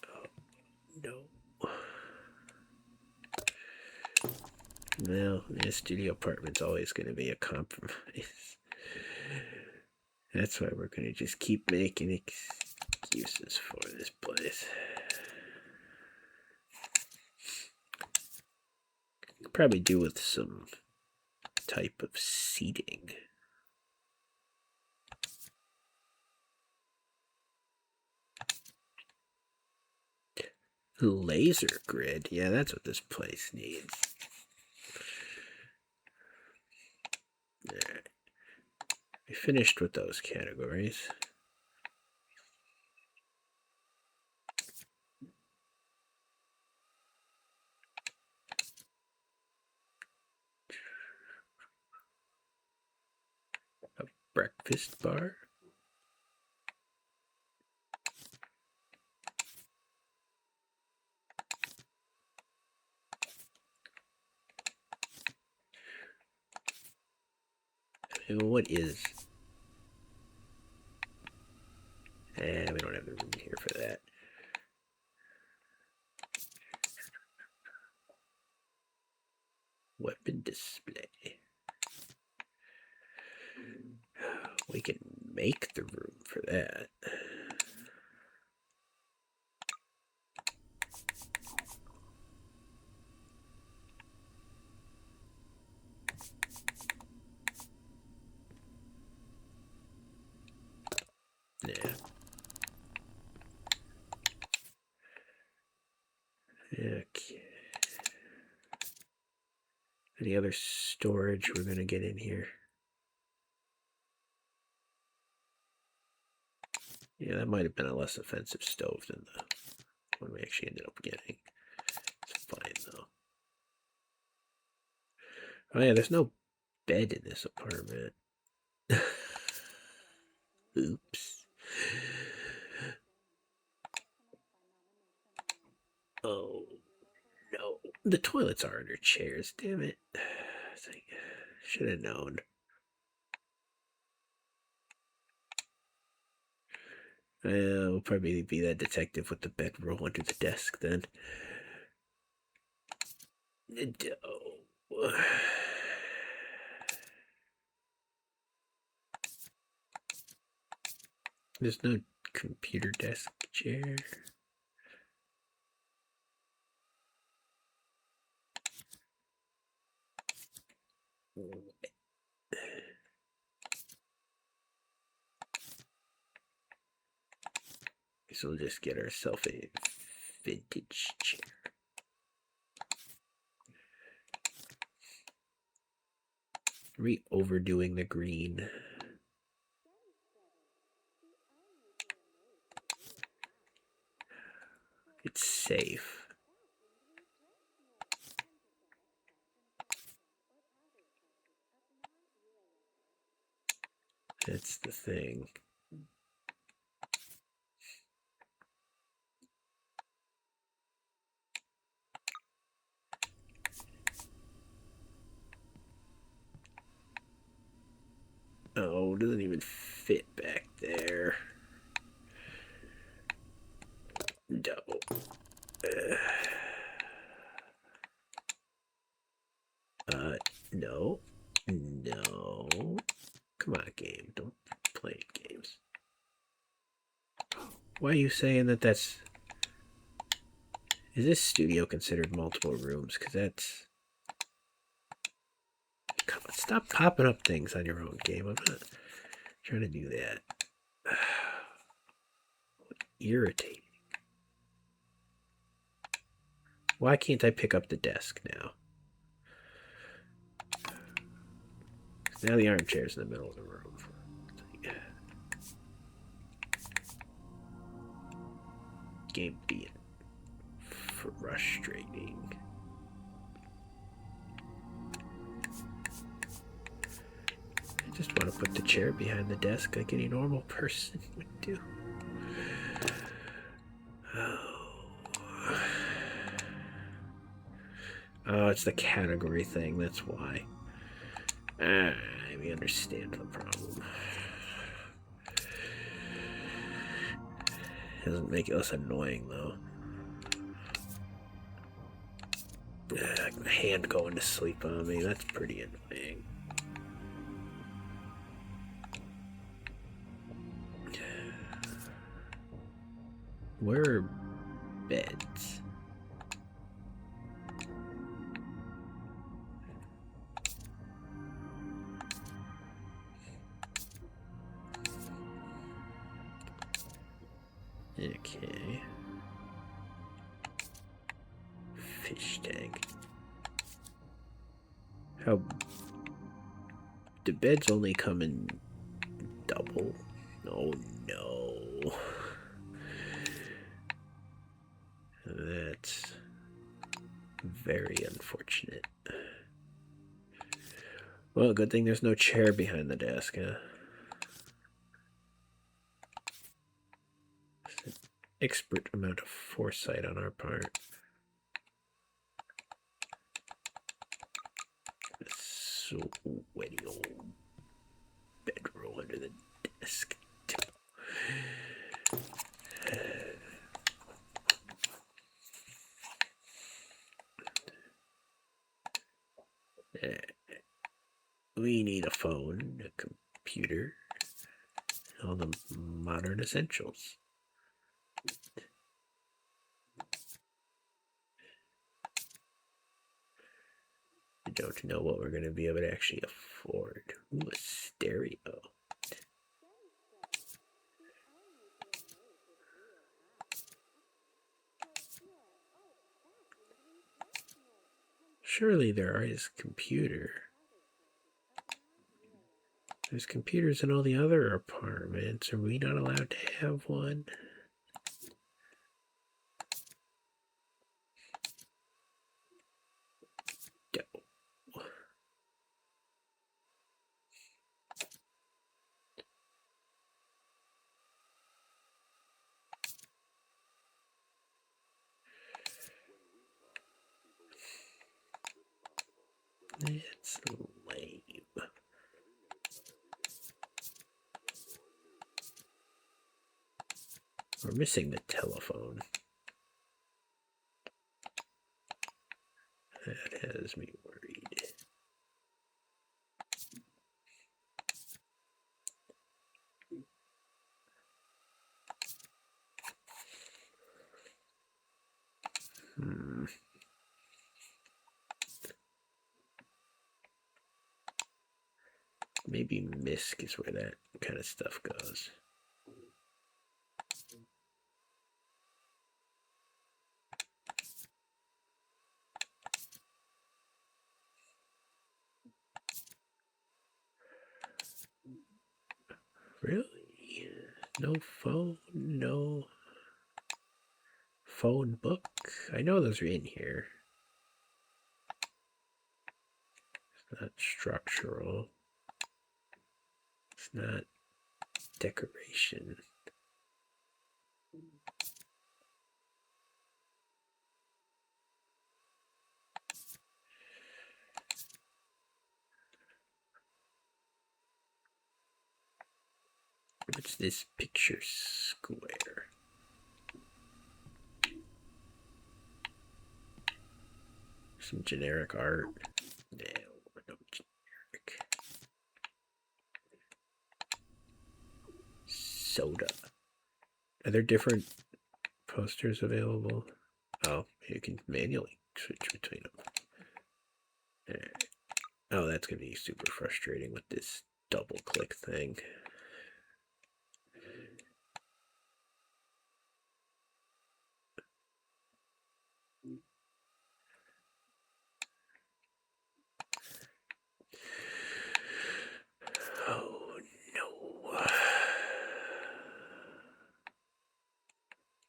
Oh, no. Well, the studio apartment's always going to be a compromise. That's why we're going to just keep making excuses for this place. Could probably do with some type of seating. Laser grid. Yeah, that's what this place needs. Alright. We finished with those categories. A breakfast bar. What is? We don't have the room here for that. Weapon display. We can make the room for that. Yeah. Okay. Any other storage we're going to get in here? Yeah, that might have been a less offensive stove than the one we actually ended up getting. It's fine, though. Oh, yeah, there's no bed in this apartment. Oops. Oh, no. The toilets are under chairs, damn it. Should have known. We'll probably be that detective with the bedroll under the desk then. Oh. There's no computer desk chair. So we'll just get ourselves a vintage chair. Are we overdoing the green? It's safe. That's the thing. Oh, it doesn't even fit back there. No. No. No. Come on, game. Don't play games. Why are you saying that that's... Is this studio considered multiple rooms? Because that's... Come on, stop popping up things on your own game. I'm not trying to do that. Irritating. Why can't I pick up the desk now? Now the armchair's in the middle of the room. Game being frustrating. I just want to put the chair behind the desk like any normal person would do. Oh, it's the category thing, that's why. We understand the problem. Doesn't make it less annoying, though. My hand going to sleep on me, that's pretty annoying. Where are beds? Okay. Fish tank. How... Do beds only come in double? Oh no. That's very unfortunate. Well, good thing there's no chair behind the desk, huh? It's an expert amount of foresight on our part. Sweaty old bedroll under the desk. We need a phone, a computer, all the modern essentials. I don't know what we're going to be able to actually afford. Ooh, a stereo. Surely there is computer. There's computers in all the other apartments. Are we not allowed to have one? No. It's lame. We're missing the telephone. That has me worried. Maybe MISC is where that kind of stuff goes. Really? No phone? No phone book? I know those are in here. It's not structural. It's not decoration. What's this picture square? Some generic art. No, no generic. Soda. Are there different posters available? Oh, you can manually switch between them. Oh, that's going to be super frustrating with this double click thing.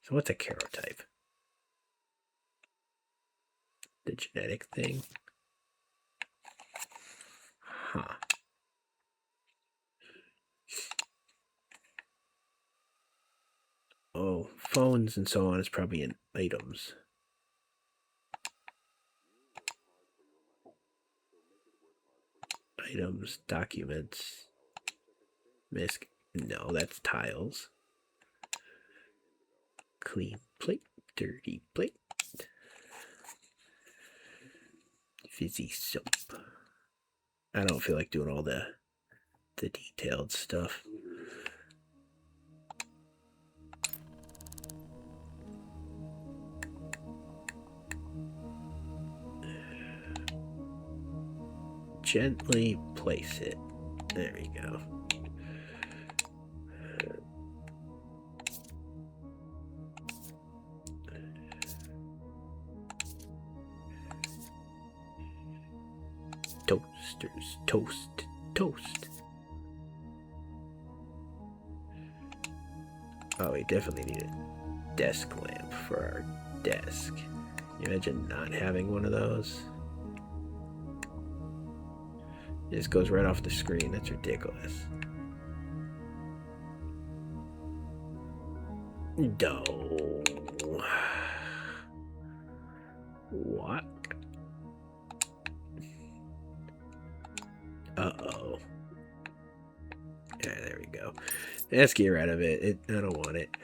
So what's a karyotype? The genetic thing? Huh. Oh, phones and so on is probably in items. Items, documents, misc. No, that's tiles. Clean plate, dirty plate. Fizzy soap. I don't feel like doing all the detailed stuff. Gently place it. There we go. Toasters, toast, toast. Oh, we definitely need a desk lamp for our desk. Can you imagine not having one of those? It just goes right off the screen. That's ridiculous. No. What? Uh-oh. Yeah, there we go. Let's get rid of it. I don't want it.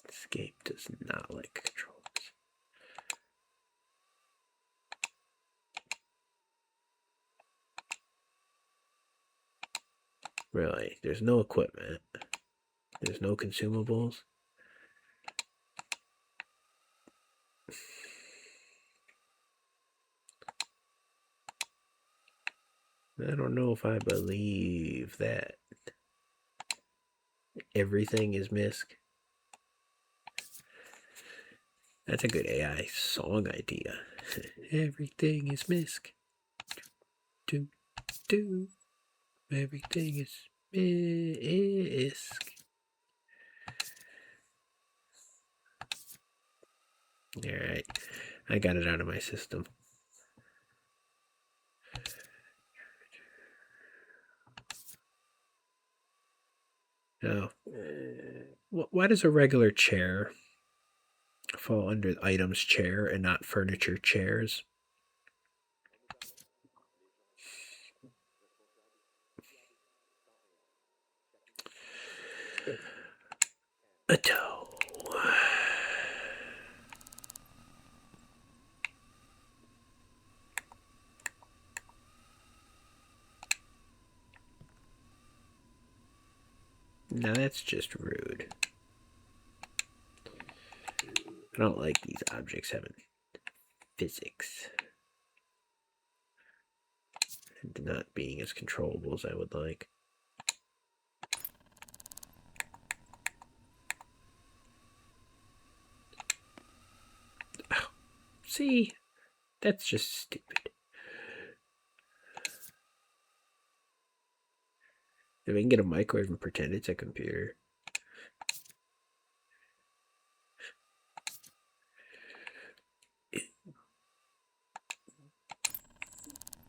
Escape does not like controls. Really, there's no equipment. There's no consumables. I don't know if I believe that. Everything is misc. That's a good AI song idea. Everything is misc. Do, do. Everything is misc. Alright. I got it out of my system. Now, why does a regular chair fall under items chair and not furniture chairs? A toe. Now that's just rude. I don't like these objects having physics and not being as controllable as I would like. Oh, see, that's just stupid. If we can get a microwave and pretend it's a computer.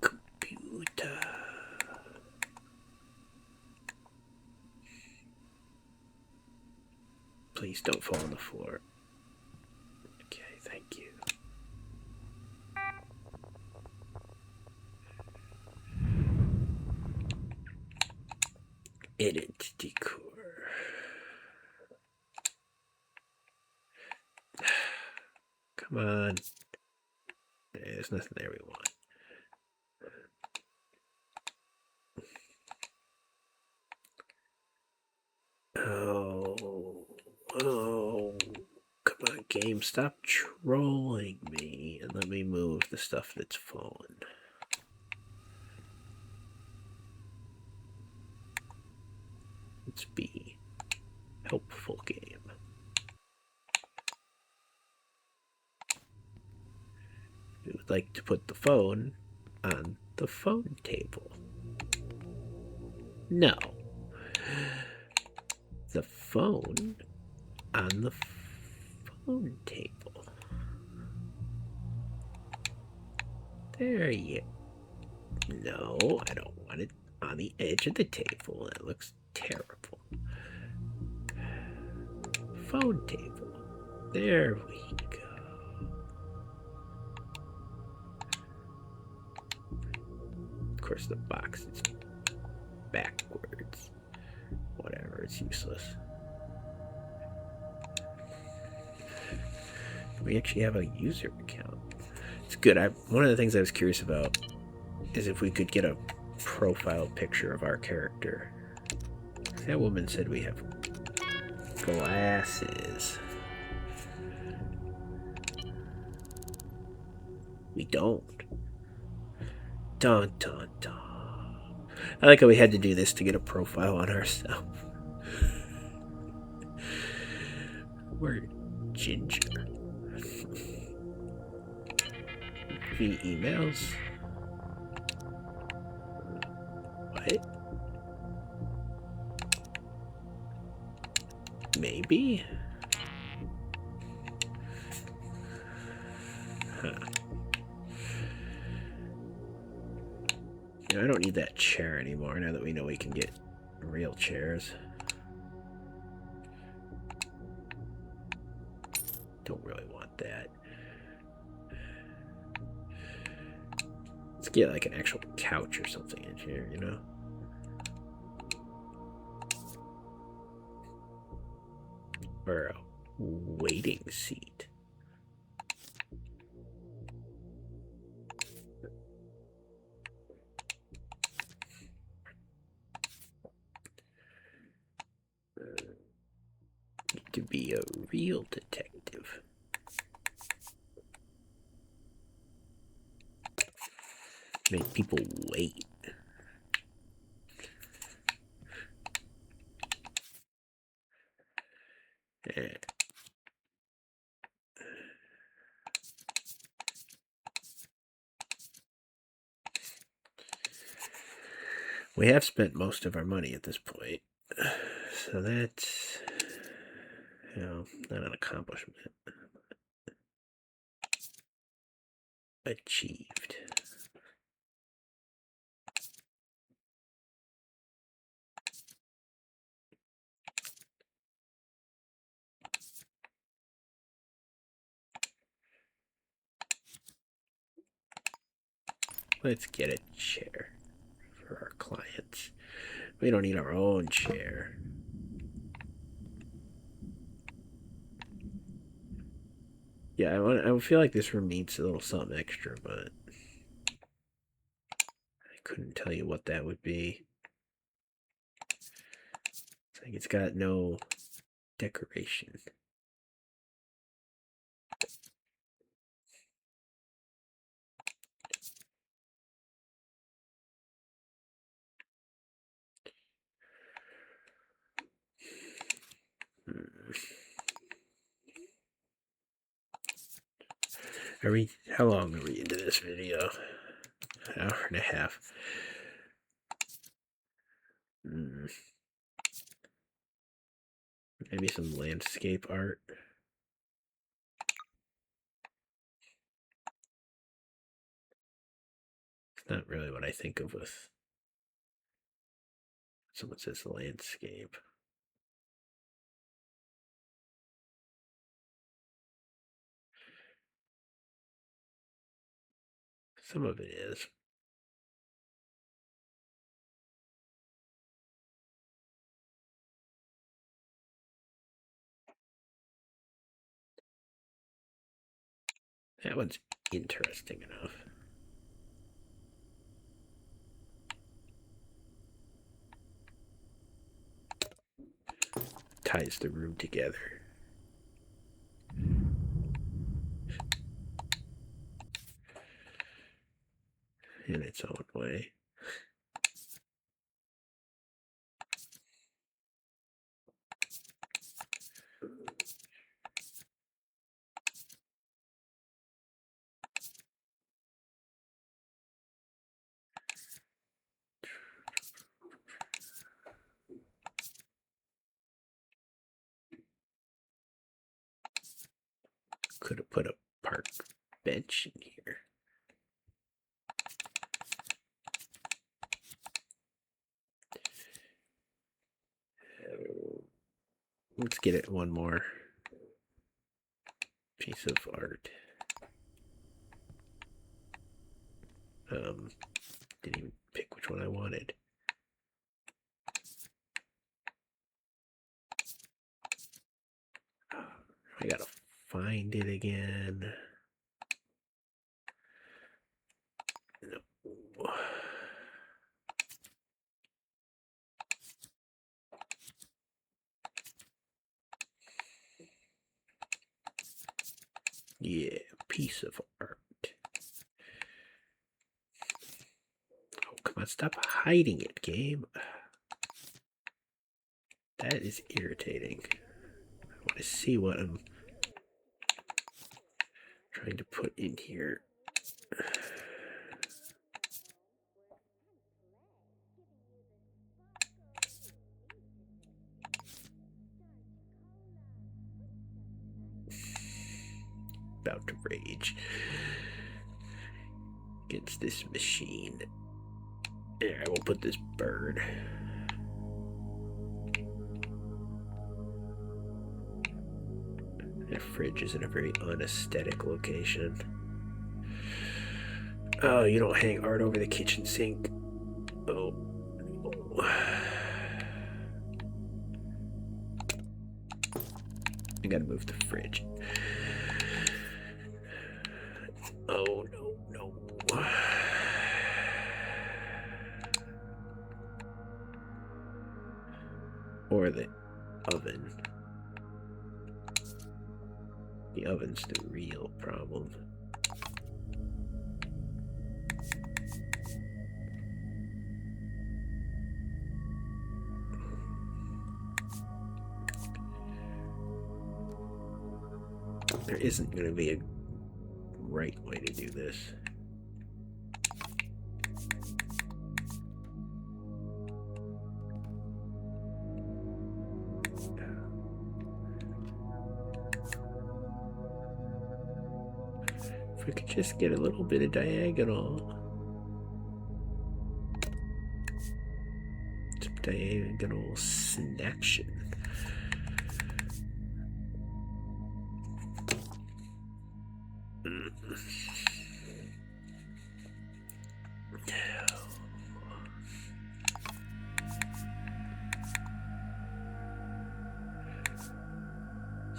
Computer. Please don't fall on the floor. Okay, thank you. Edit decor. Come on. There's nothing there we want. Oh, come on, game, stop trolling me and let me move the stuff that's fallen. Let's be helpful, game. We would like to put the phone on the phone table. No. The phone on the phone table. There you. No, I don't want it on the edge of the table. That looks terrible. Phone table. There we go. Of course, the box is backwards. Whatever, it's useless. We actually have a user account. It's good. One of the things I was curious about is if we could get a profile picture of our character. That woman said we have glasses. We don't. Dun dun dun. I like how we had to do this to get a profile on ourselves. We're ginger. The emails. What? Maybe? Huh. You know, I don't need that chair anymore now that we know we can get real chairs. Don't really want that. Let's get like an actual couch or something in here, you know? Or a waiting seat. To be a real detective. Make people wait. We have spent most of our money at this point. So that's, you know, not an accomplishment. Achieved. Let's get a chair for our clients. We don't need our own chair. Yeah, I feel like this room needs a little something extra, but I couldn't tell you what that would be. It's like it's got no decoration. How long are we into this video? An hour and a half. Maybe some landscape art. It's not really what I think of with someone says landscape. Some of it is. That one's interesting enough. Ties the room together. In its own way. Could have put a park bench in here. Let's get it one more piece of art. Didn't even pick which one I wanted. I gotta find it again. No. Yeah, piece of art. Oh, come on, stop hiding it, game. That is irritating. I want to see what I'm trying to put in here. About to rage against this machine. There, I will put this bird. That fridge is in a very unaesthetic location. Oh, you don't hang art over the kitchen sink. Oh. I gotta move the fridge. Oh, no. Or the oven. The oven's the real problem. There isn't going to be a right way to do this. If we could just get a little bit of diagonal. Some diagonal snaction.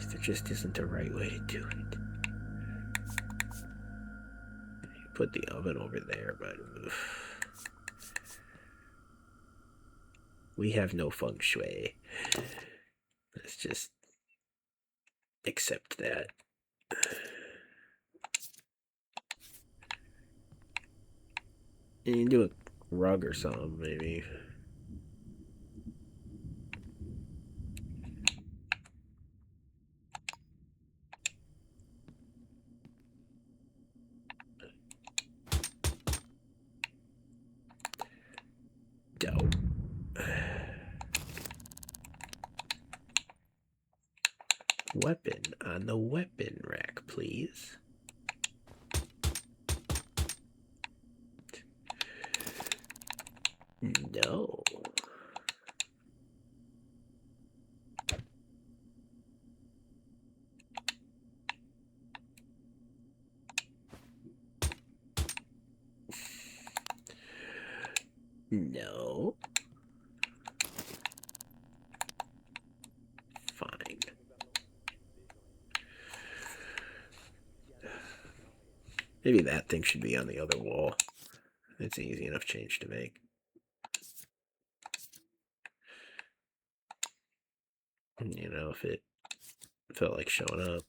There just isn't a right way to do it. Put the oven over there, but we have no feng shui. Let's just accept that. And you do a rug or something, maybe. Dope. Weapon on the weapon rack, please. No. No. Fine. Maybe that thing should be on the other wall. It's an easy enough change to make. You know, if it felt like showing up.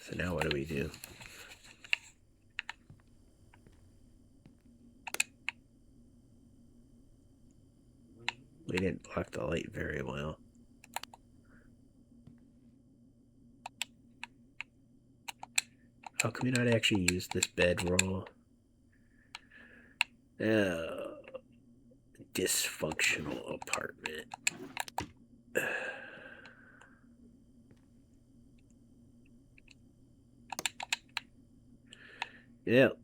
So now what do we do. We didn't lock the light very well. How can we not actually use this bedroll? Dysfunctional apartment. Yep.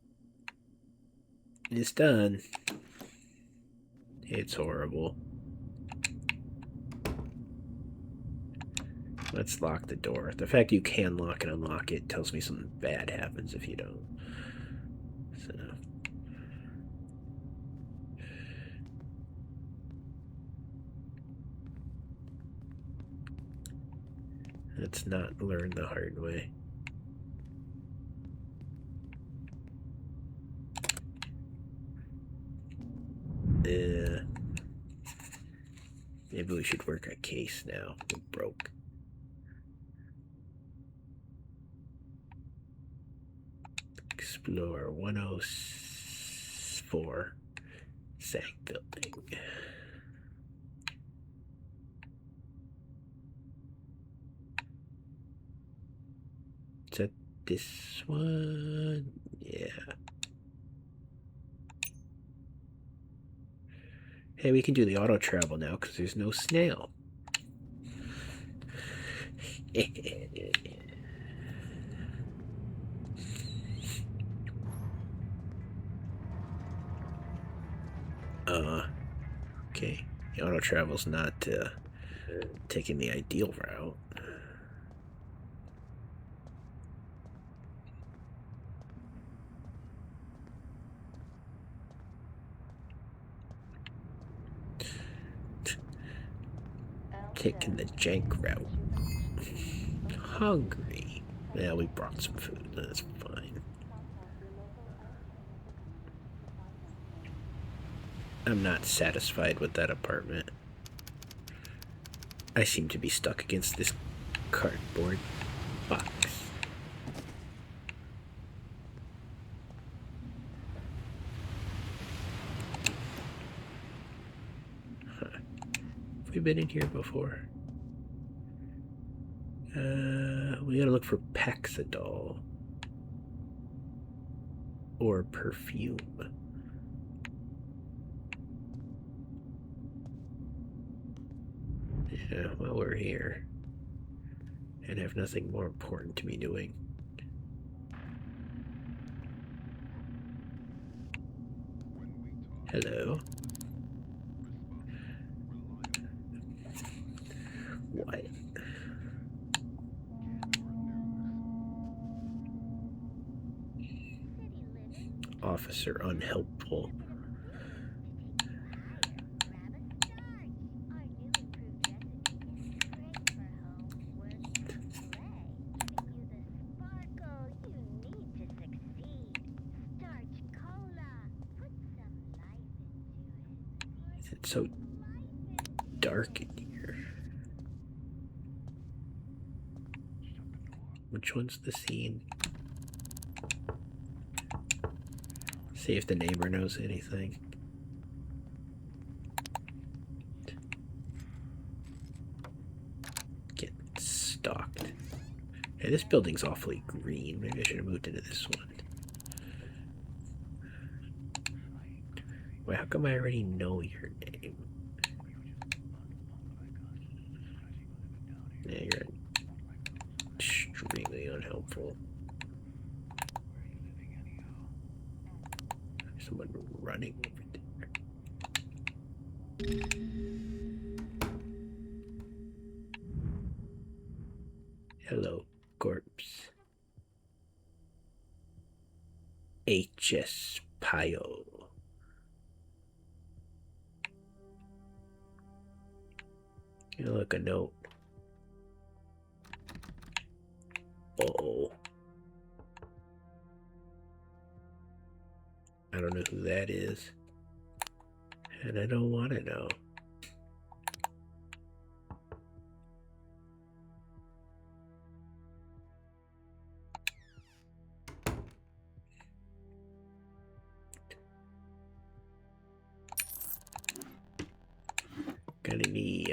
It's done. It's horrible. Let's lock the door. The fact you can lock and unlock it tells me something bad happens if you don't. So. Let's not learn the hard way. Maybe we should work a case now. We're broke. Explore 104 Sack Building. Is that this one? Yeah. Hey, we can do the auto travel now because there's no snail. Okay. The auto travel's not taking the ideal route. Taking the jank route. Hungry. Yeah, we brought some food. That's fine. I'm not satisfied with that apartment. I seem to be stuck against this cardboard box. Huh. Have we been in here before? We gotta look for Paxidol. Or perfume. Yeah, well, we're here. And have nothing more important to be doing. Hello? What? Officer unhelpful. It's so dark in here. Which one's the scene? See if the neighbor knows anything. Get stalked. Hey, this building's awfully green. Maybe I should have moved into this one. Wait, how come I already know your name? Yeah, you're extremely unhelpful. Someone running over there. Hello, corpse. HS Pio. You look a note. Uh-oh. I don't know who that is. And I don't want to know. got any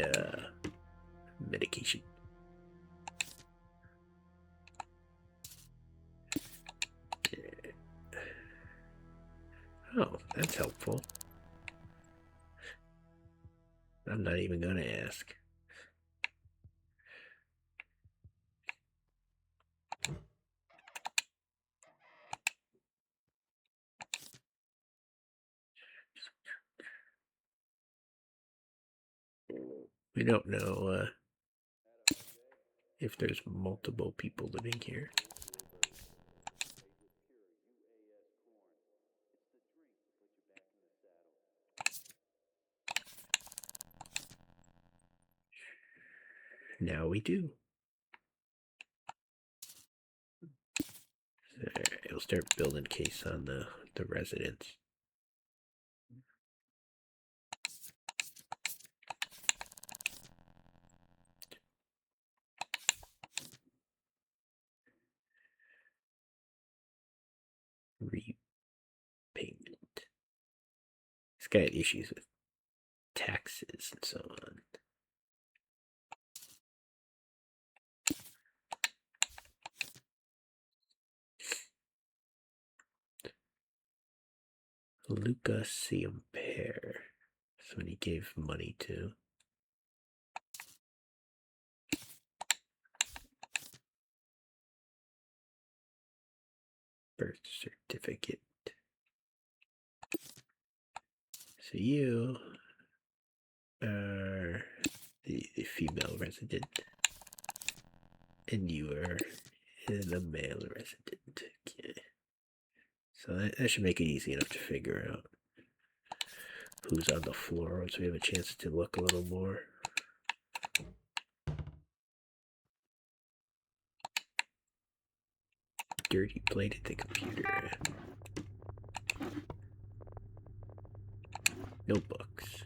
medication? Oh, that's helpful. I'm not even gonna ask. We don't know if there's multiple people living here. Now we do. It'll start building case on the residents. Repayment. This guy had issues with taxes and so on. Luca Ciamper. That's what he gave money to. Birth certificate. So you are the female resident, and you are the male resident. Okay. So that should make it easy enough to figure out who's on the floor once we have a chance to look a little more. Dirty plate at the computer. Notebooks.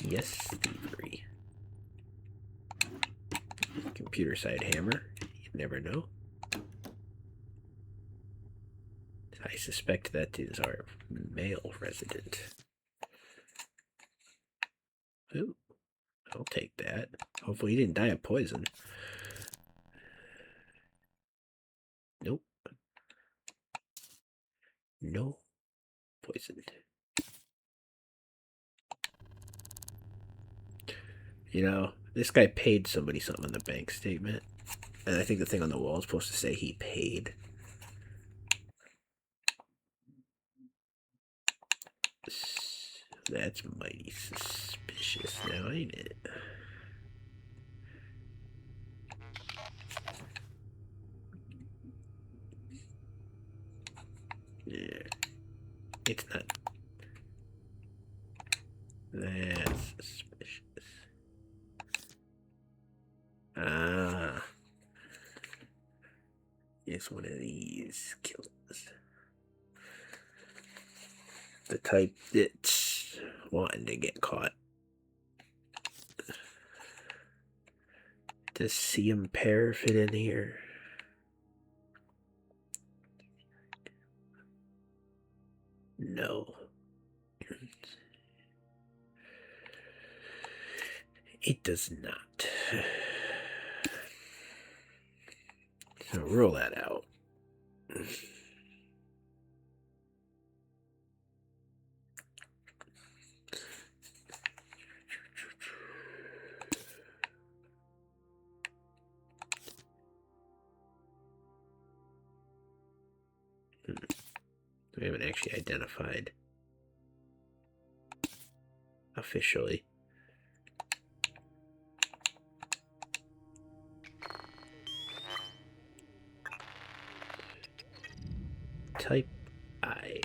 Yes, thievery. Computer side hammer. You never know. I suspect that is our male resident. Ooh, I'll take that. Hopefully he didn't die of poison. Nope. No poison. You know, this guy paid somebody something on the bank statement. And I think the thing on the wall is supposed to say he paid. That's mighty suspicious now, ain't it? Yeah. It's not. That's suspicious. Ah. It's one of these killers. The type that's wanting to get caught. Does Ciamper fit in here? No. It does not. So rule that out. We haven't actually identified officially. Type I.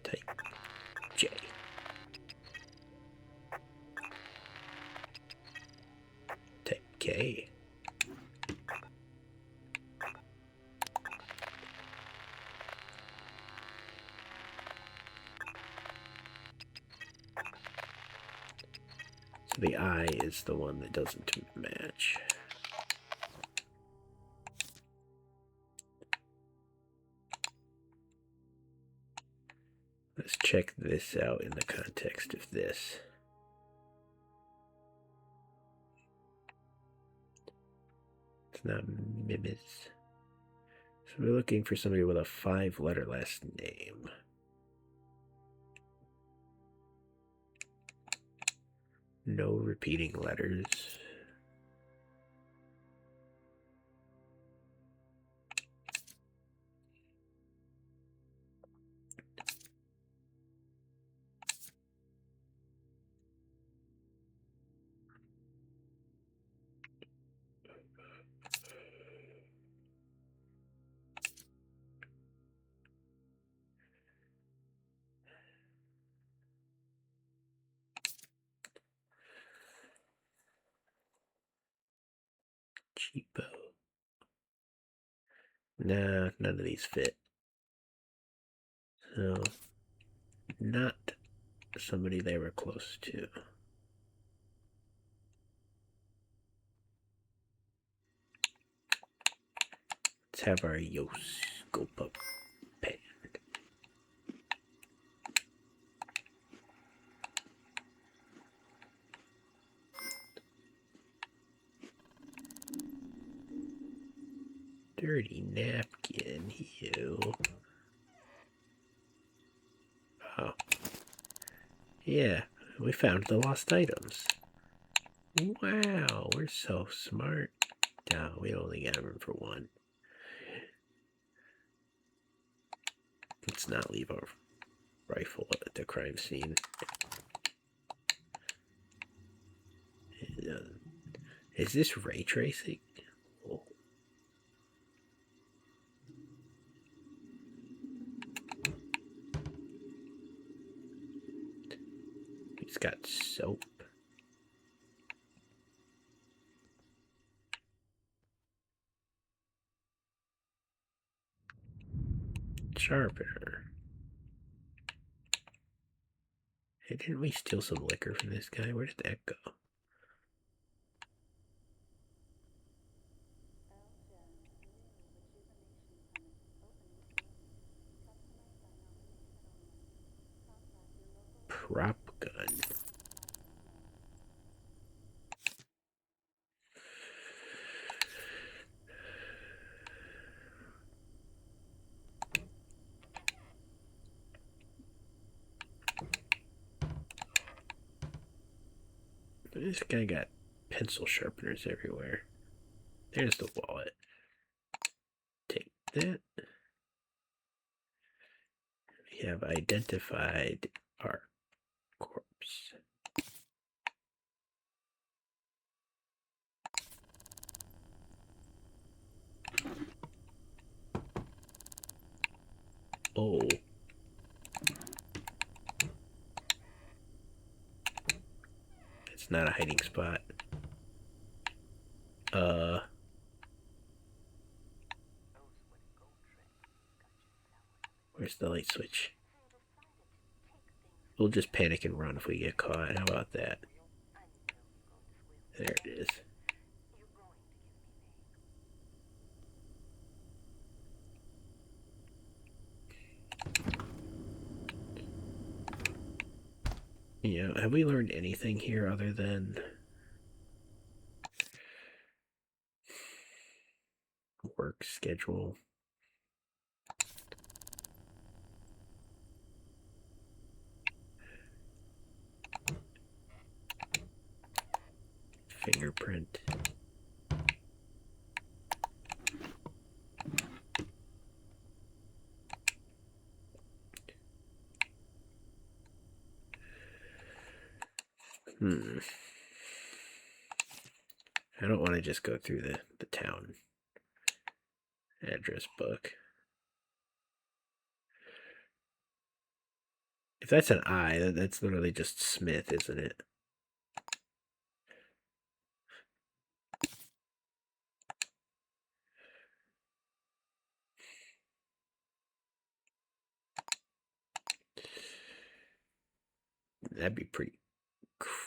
Type J. Type K. The I is the one that doesn't match. Let's check this out in the context of this. It's not Mimis. So we're looking for somebody with a 5-letter last name. No repeating letters. Cheapo. Nah, none of these fit. So, not somebody they were close to. Let's have our scope up pan. Dirty napkin, you. Oh. Yeah, we found the lost items. Wow, we're so smart. No, we only got room for one. Let's not leave our rifle at the crime scene. Is this ray tracing? Oh. He's got soap. Sharpener. Hey, didn't we steal some liquor from this guy? Where did that go? Prop gun. This guy got pencil sharpeners everywhere. There's the wallet. Take that. We have identified our corpse. Oh. It's not a hiding spot. Where's the light switch? We'll just panic and run if we get caught. How about that? There it is. You know, have we learned anything here other than work schedule? Fingerprint. I don't want to just go through the town address book. If that's an I, that's literally just Smith, isn't it? That'd be pretty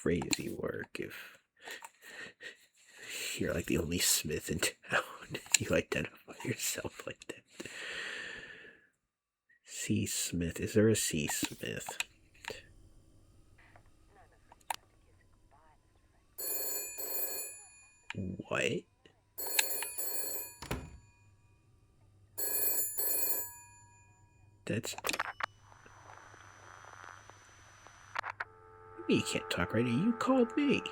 crazy work if you're like the only Smith in town. You identify yourself like that. C. Smith. Is there a C. Smith? What? That's... You can't talk right now. You called me.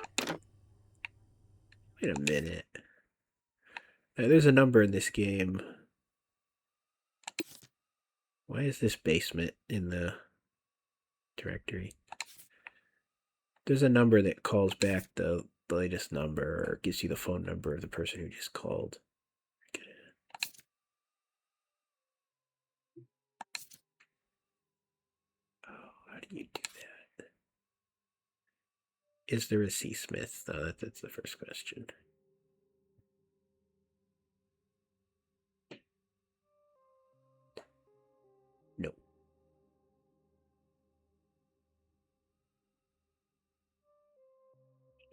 Wait a minute. There's a number in this game. Why is this basement in the directory? There's a number that calls back the latest number or gives you the phone number of the person who just called. Oh, how do you do that? Is there a C. Smith? No, that's the first question. No.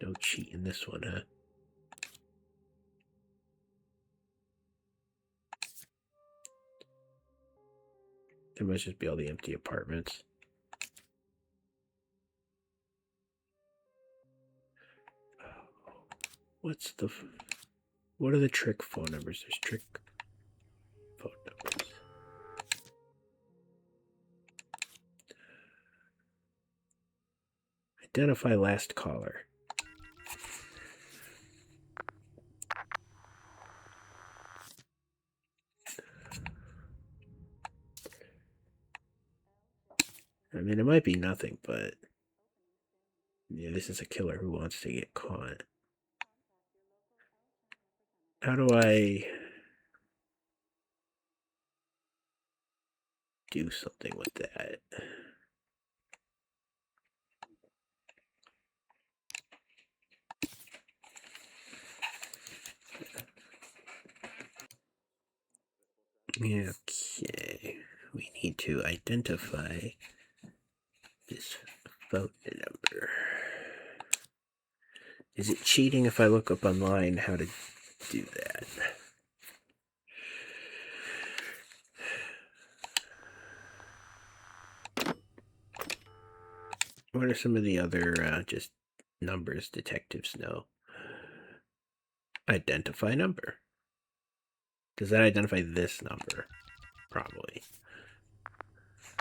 No cheat in this one, huh? There must just be all the empty apartments. What are the trick phone numbers? There's trick phone numbers. Identify last caller. I mean, it might be nothing, but yeah, this is a killer who wants to get caught. How do I do something with that? Okay, we need to identify this phone number. Is it cheating if I look up online how to do that? What are some of the other just numbers detectives know? Identify number. Does that identify this number? Probably.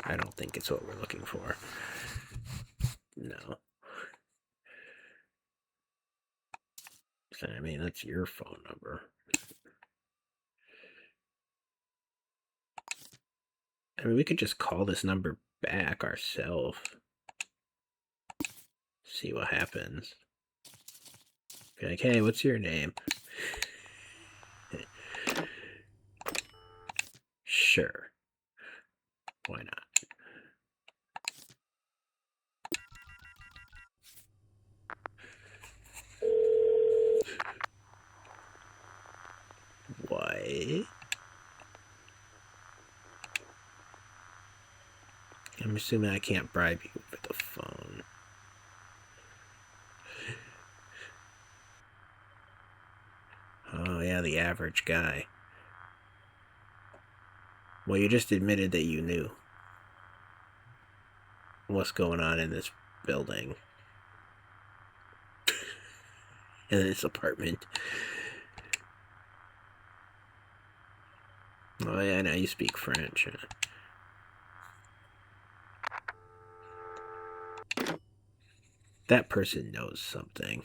I don't think it's what we're looking for. No. I mean, that's your phone number. I mean, we could just call this number back ourselves. See what happens. Be like, hey, what's your name? Sure. Why not? What? I'm assuming I can't bribe you with the phone. Oh, yeah, the average guy. Well, you just admitted that you knew what's going on in this building. In this apartment. Oh, yeah, now you speak French. That person knows something.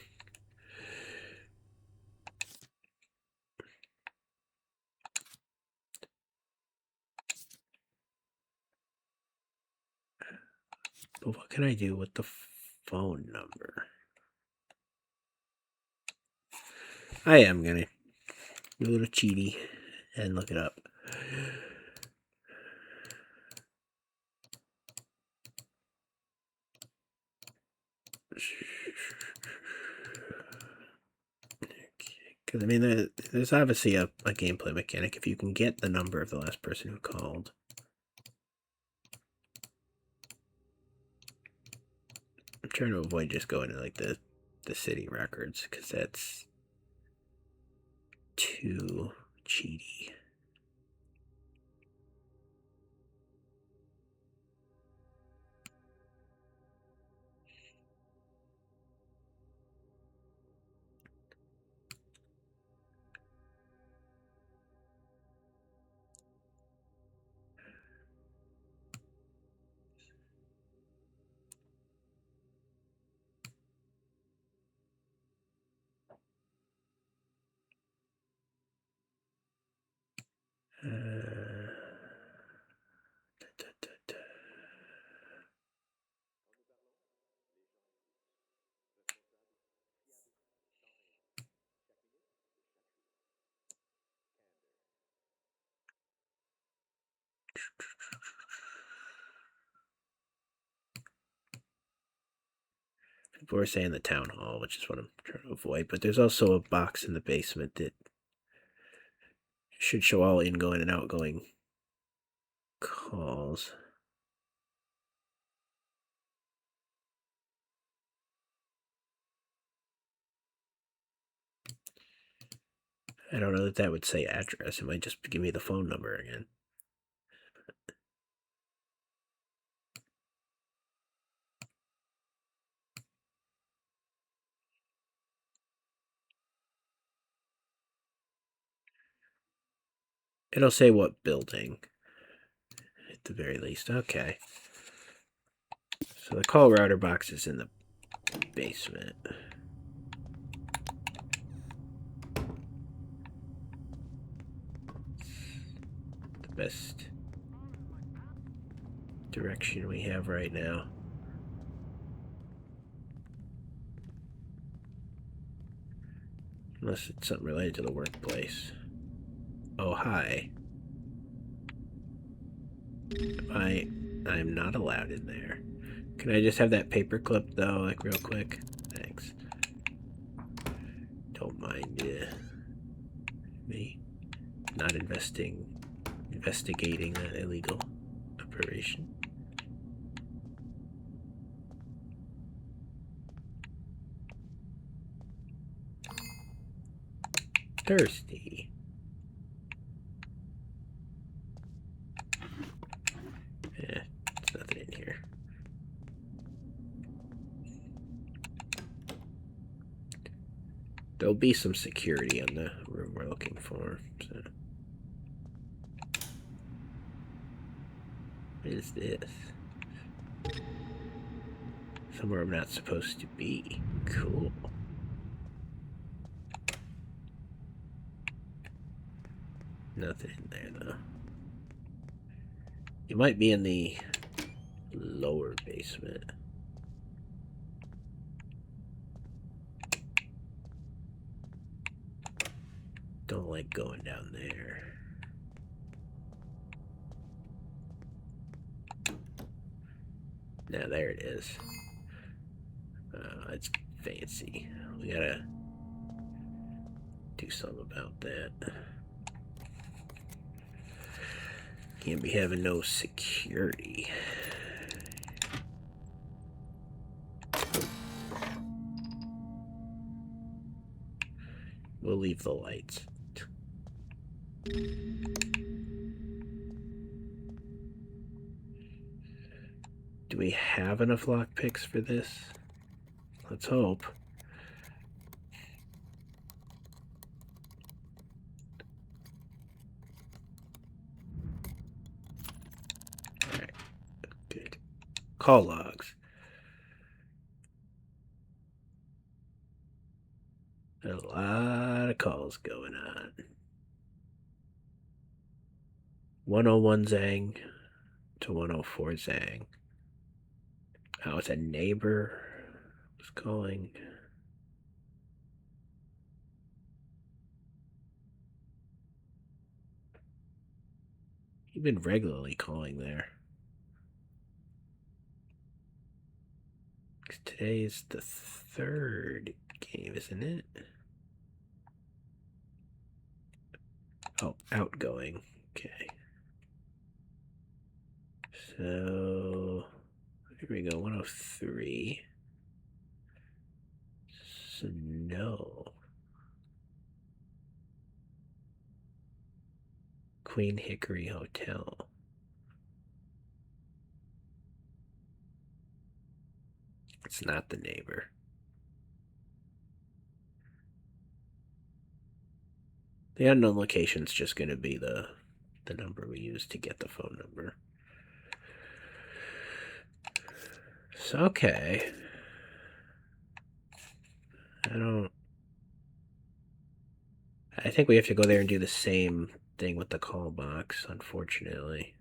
But what can I do with the phone number? I am gonna do a little cheaty and look it up. Because, I mean, there's obviously a gameplay mechanic if you can get the number of the last person who called. I'm trying to avoid just going to like the city records because that's too cheaty. Da, da, da. People are saying the town hall, which is what I'm trying to avoid, but there's also a box in the basement that should show all ingoing and outgoing calls. I don't know that that would say address. It might just give me the phone number again. It'll say what building at the very least. Okay. So the call router box is in the basement. The best direction we have right now. Unless it's something related to the workplace. Oh, hi. I'm not allowed in there. Can I just have that paper clip though, like real quick? Thanks. Don't mind me not investigating that illegal operation. Thirsty. Yeah, there's nothing in here. There'll be some security on the room we're looking for. So. What is this? Somewhere I'm not supposed to be. Cool. Nothing in there though. You might be in the lower basement. Don't like going down there. Now there it is. It's fancy. We gotta do something about that. Can't be having no security. We'll leave the lights. Do we have enough lockpicks for this? Let's hope. Alright. Good. Call logs. A lot of calls going on. 101 Zang to 104 Zang. Oh, it's a neighbor was calling. You've been regularly calling there. Today's the third game, isn't it? Oh, outgoing. Okay. So, here we go, 103. Hotel. Queen Hickory Hotel. It's not the neighbor. The unknown location's just going to be the number we use to get the phone number. So, okay. I think we have to go there and do the same thing with the call box, unfortunately.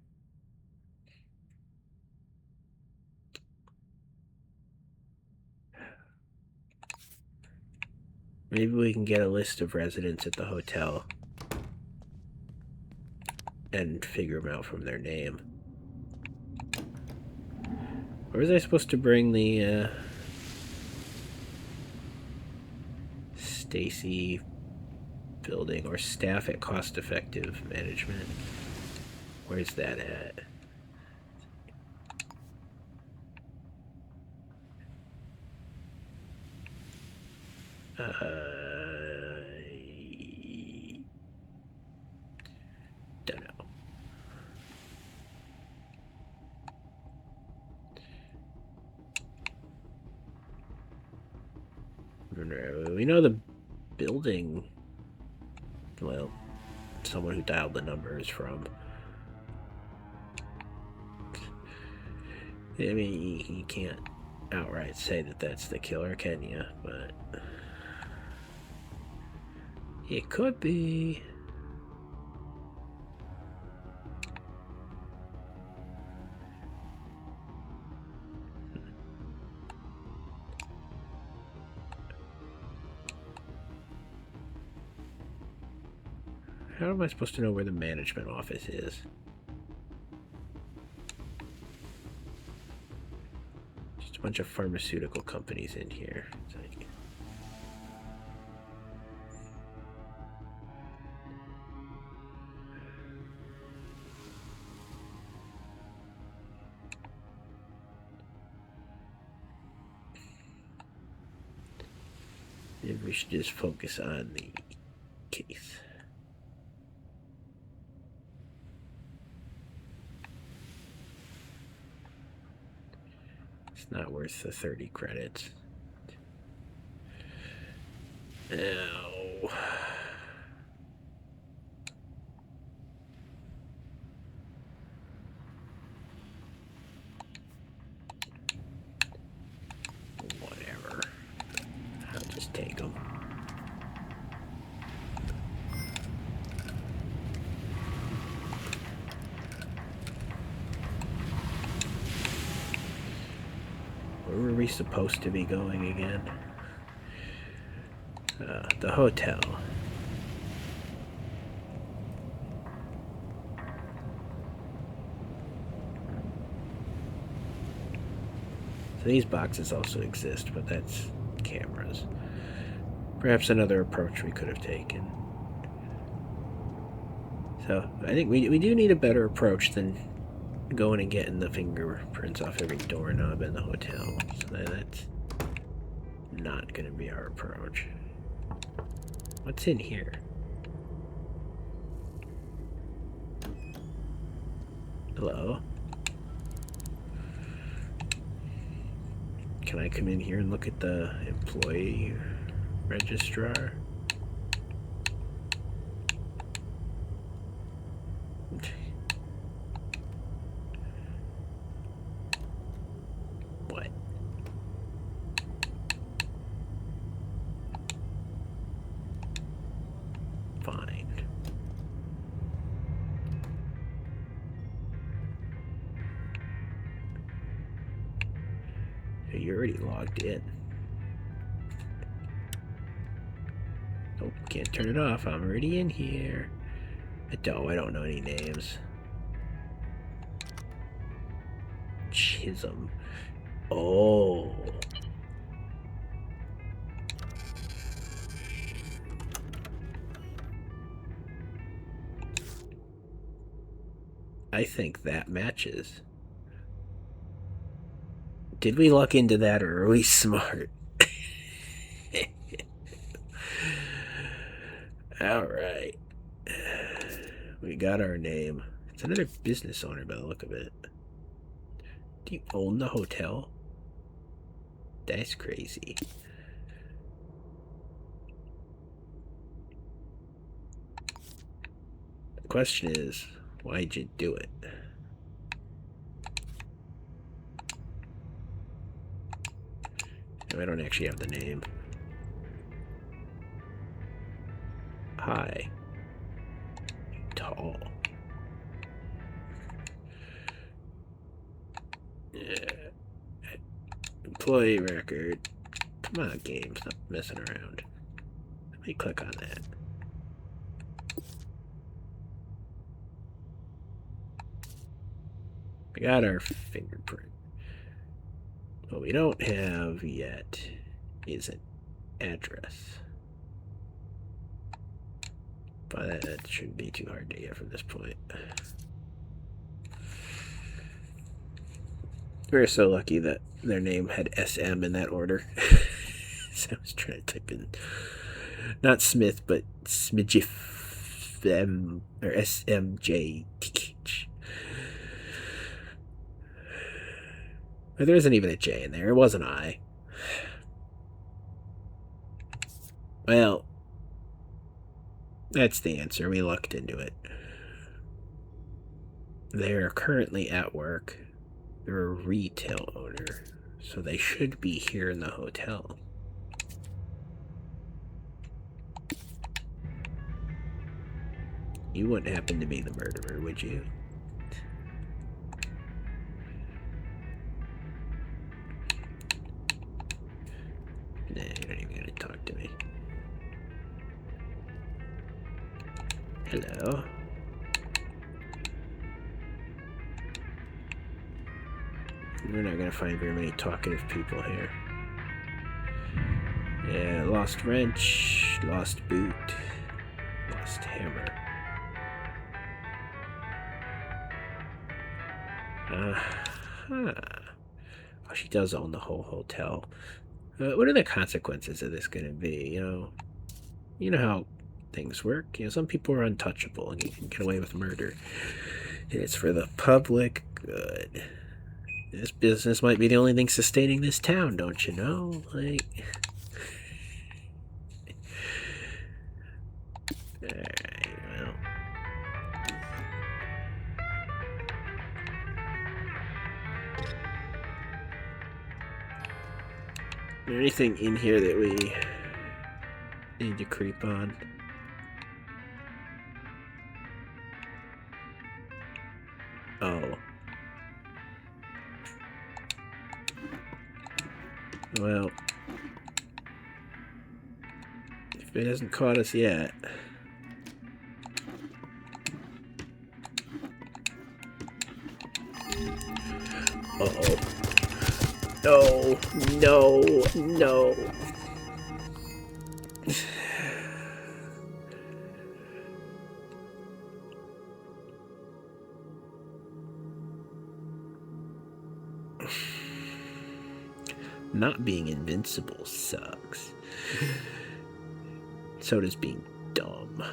Maybe we can get a list of residents at the hotel and figure them out from their name. Where was I supposed to bring the Stacy building or staff at cost-effective management? Where's that at? Don't know. We know the building. Well, someone who dialed the number is from. I mean, you can't outright say that that's the killer, can you? But it could be. How am I supposed to know where the management office is? Just a bunch of pharmaceutical companies in here. Maybe we should just focus on the case. It's not worth the 30 credits. Ow. Whatever. I'll just take them. Where were we supposed to be going again? The hotel. So these boxes also exist, but that's cameras. Perhaps another approach we could have taken. So I think we do need a better approach than going and getting the fingerprints off every doorknob in the hotel. So that's not going to be our approach. What's in here? Hello? Can I come in here and look at the employee registrar? What? Fine. You're already logged in. Nope, can't turn it off. I'm already in here. I don't know any names. Chisholm. Oh. I think that matches. Did we luck into that, or are we smart? Alright. We got our name. It's another business owner by the look of it. Do you own the hotel? That's crazy. The question is, why'd you do it? I don't actually have the name. Hi. Tall. Yeah. Employee record. Come on, game. Stop messing around. Let me click on that. We got our fingerprint. What we don't have yet is an address. But that shouldn't be too hard to get from this point. We're so lucky that their name had SM in that order. So I was trying to type in not Smith, but Smidgif or SMJTH. But there isn't even a J in there. It was an I. Well, that's the answer. We looked into it. They're currently at work. They're a retail owner, so they should be here in the hotel. You wouldn't happen to be the murderer, would you? Nah, you're not even gonna talk to me. Hello? We're not gonna find very many talkative people here. Yeah, lost wrench, lost boot, lost hammer. Uh-huh. Oh, she does own the whole hotel. What are the consequences of this gonna be? You know how things work. Some people are untouchable and you can get away with murder. And it's for the public good. This business might be the only thing sustaining this town, don't you know? Like... Alright, well... Is there anything in here that we need to creep on? Oh. Well... If it hasn't caught us yet... Uh-oh. No, no, no. Not being invincible sucks. So does being dumb.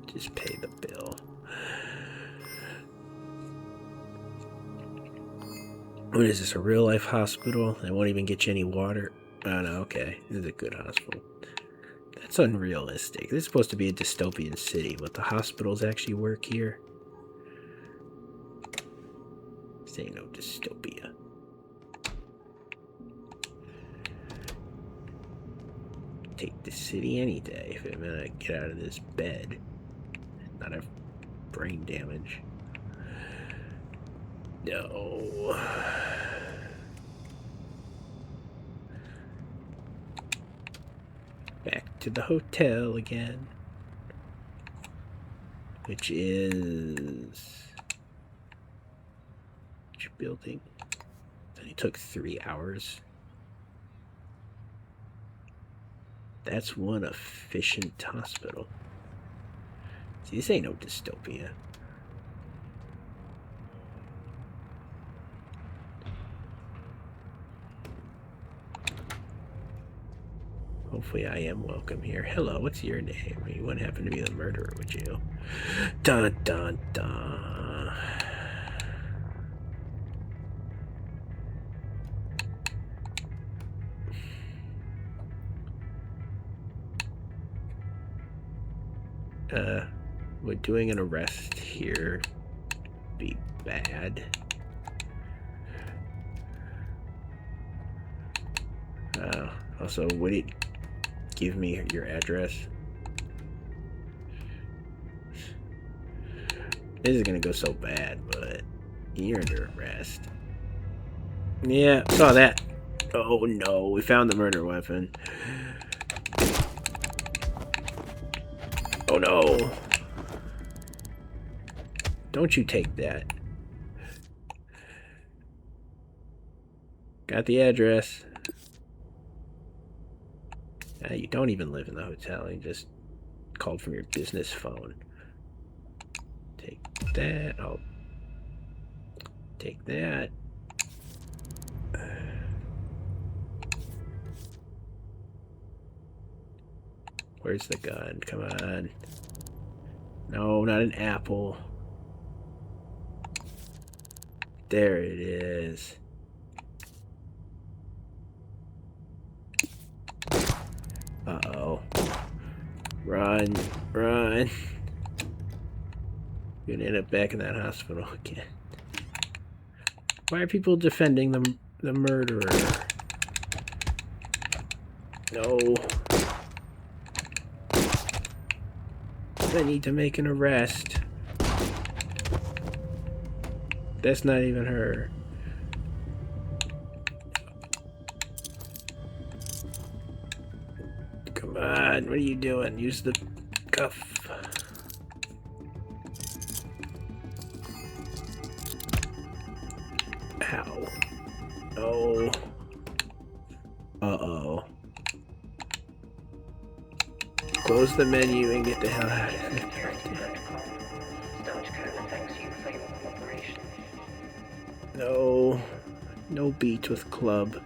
Just pay the bill. What is this, a real life hospital? They won't even get you any water. Oh no, okay. This is a good hospital. That's unrealistic. This is supposed to be a dystopian city, but the hospitals actually work here. This ain't no dystopia. Take the city any day if it meant I'd get out of this bed. Not have brain damage. No. Back to the hotel again. Which is... Which building? That it took 3 hours. That's one efficient hospital. See, this ain't no dystopia. hopefully I am welcome here. Hello, what's your name? You wouldn't happen to be the murderer, would you? Dun dun dun. Would doing an arrest here be bad? Also, would it give me your address? This is gonna go so bad, but you're under arrest. Yeah, saw that. Oh no, we found the murder weapon. Oh no. Don't you take that. Got the address. You don't even live in the hotel. You just called from your business phone. Take that. I'll take that. Where's the gun? Come on. No, not an apple. There it is. Uh-oh. Run. Run. You're gonna end up back in that hospital again. Why are people defending the murderer? No. I need to make an arrest. That's not even her. Come on, what are you doing? Use the cuff. Ow. Oh. Uh-oh. Close the menu and get the hell out of here. No. No beats with club.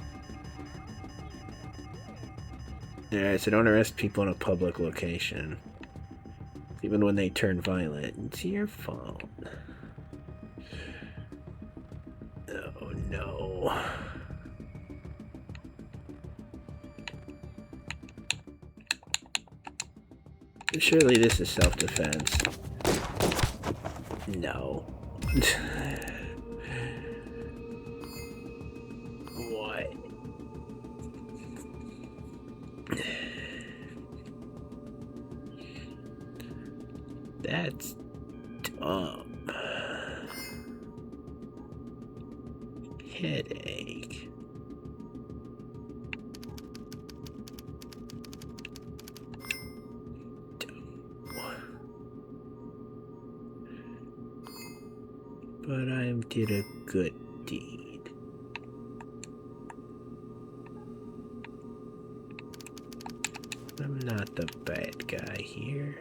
Alright, so don't arrest people in a public location. Even when they turn violent. It's your fault. Oh no. Surely this is self-defense. No. What? That's dumb. Headache. But I did a good deed. I'm not the bad guy here.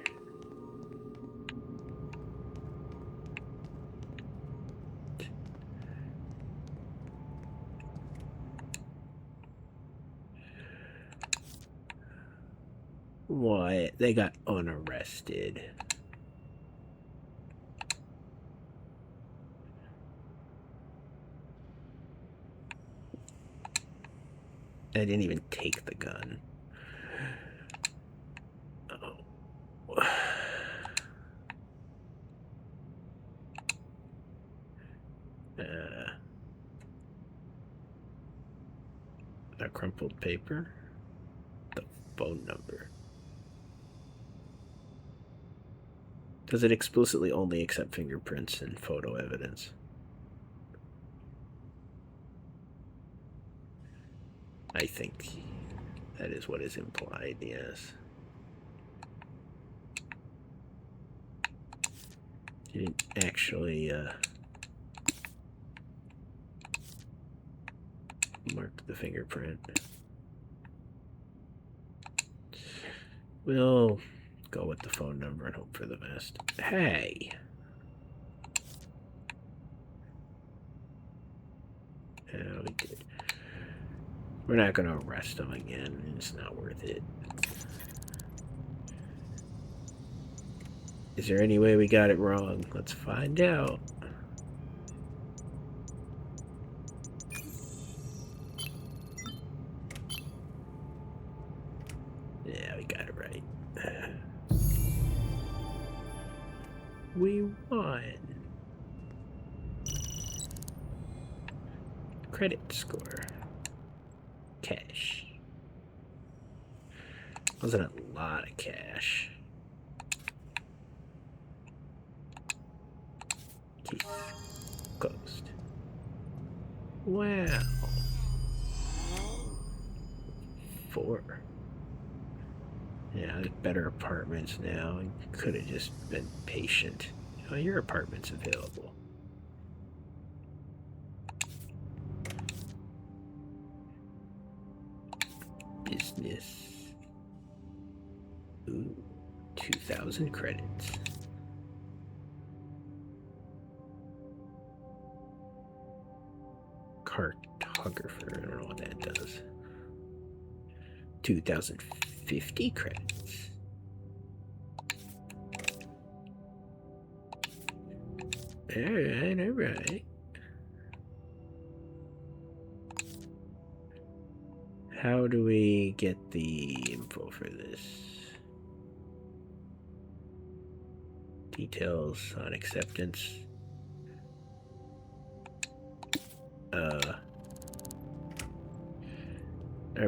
What? They got unarrested. I didn't even take the gun. Oh. A crumpled paper. The phone number. Does it explicitly only accept fingerprints and photo evidence? I think that is what is implied, yes. You didn't actually mark the fingerprint. We'll go with the phone number and hope for the best. Hey! Yeah, we did. We're not going to arrest him again. It's not worth it. Is there any way we got it wrong? Let's find out. Yeah, we got it right. We won. Credit score. Cash. Wasn't a lot of cash. Keys. Closed. Wow. 4. Yeah, better apartments now. Could have just been patient. Oh, your apartment's available. Business. Ooh, 2,000 credits. Cartographer, I don't know what that does. 2,050 credits. Alright, alright. How do we get the info for this? Details on acceptance. Alright,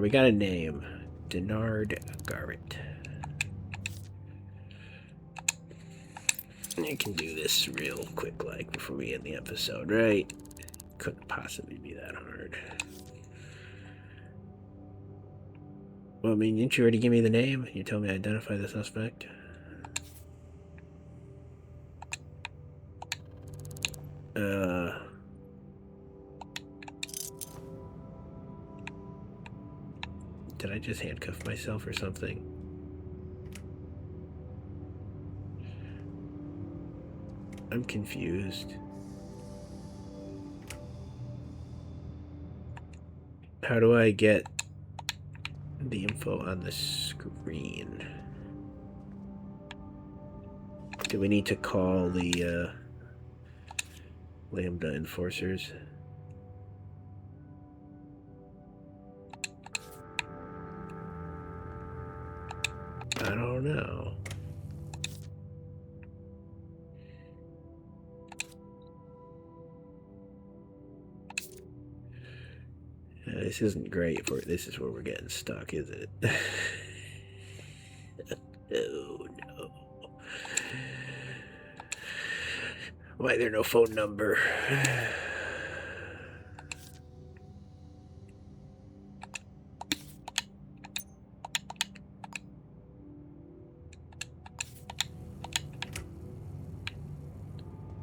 we got a name. Denard Garrett. I can do this real quick, like, before we end the episode, right? Couldn't possibly be that hard. Well, I mean, didn't you already give me the name? You told me to identify the suspect. Did I just handcuff myself or something? I'm confused. How do I get the info on the screen? Do we need to call the Lambda enforcers? I don't know. This isn't great for this is where we're getting stuck, is it? Oh no. Why is there no phone number?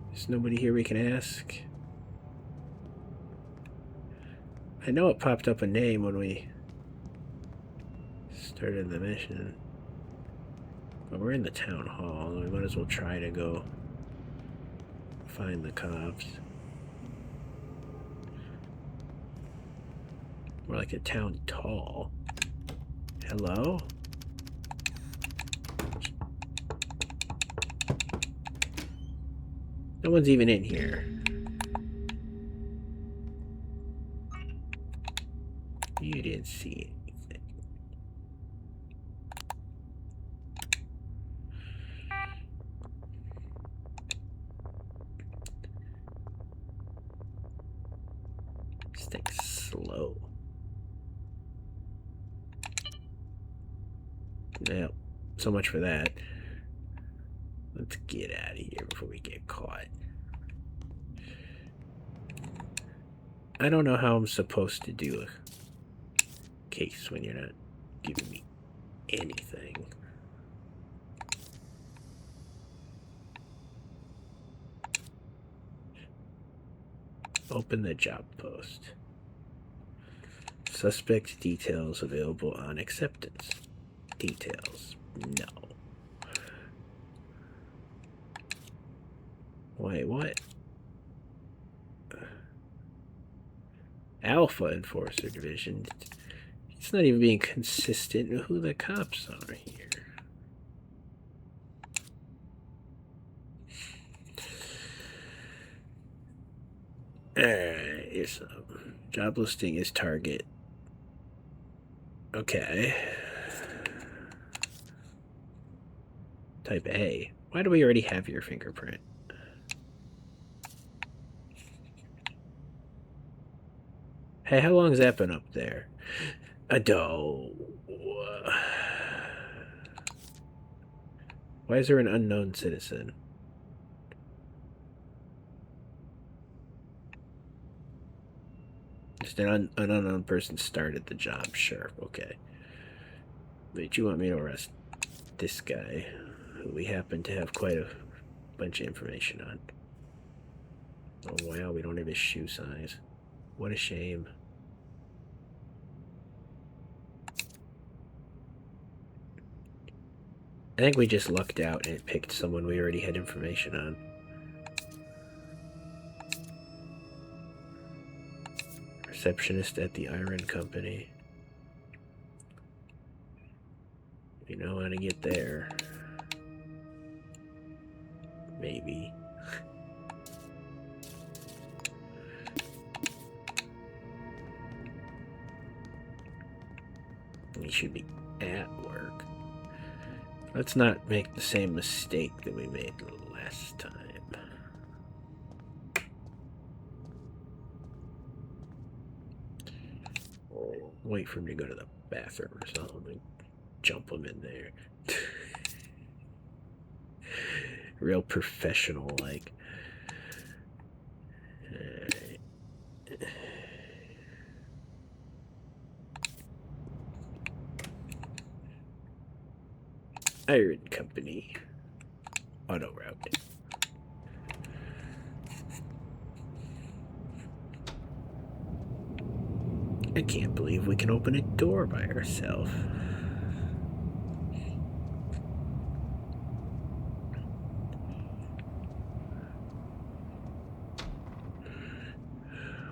There's nobody here we can ask. I know it popped up a name when we started the mission. But we're in the town hall. We might as well try to go find the cops. More like a town hall. Hello? No one's even in here. You didn't see anything. This thing's slow. Well, so much for that. Let's get out of here before we get caught. I don't know how I'm supposed to do a case when you're not giving me anything. Open the job post. Suspect details available on acceptance. Details. No. Wait, what? Alpha Enforcer Division. It's not even being consistent with who the cops are here. Alright, so job listing is target. Okay. Type A. Why do we already have your fingerprint? Hey, how long has that been up there? A doe. Why is there an unknown citizen? Just an unknown person started the job. Sure, okay. But you want me to arrest this guy, who we happen to have quite a bunch of information on. Oh wow, we don't have his shoe size. What a shame. I think we just lucked out and it picked someone we already had information on. Receptionist at the iron company. You know how to get there. Maybe. We should be at work. Let's not make the same mistake that we made last time. Wait for him to go to the bathroom or something. Jump him in there. Real professional, like. Iron company. Auto route. I can't believe we can open a door by ourselves.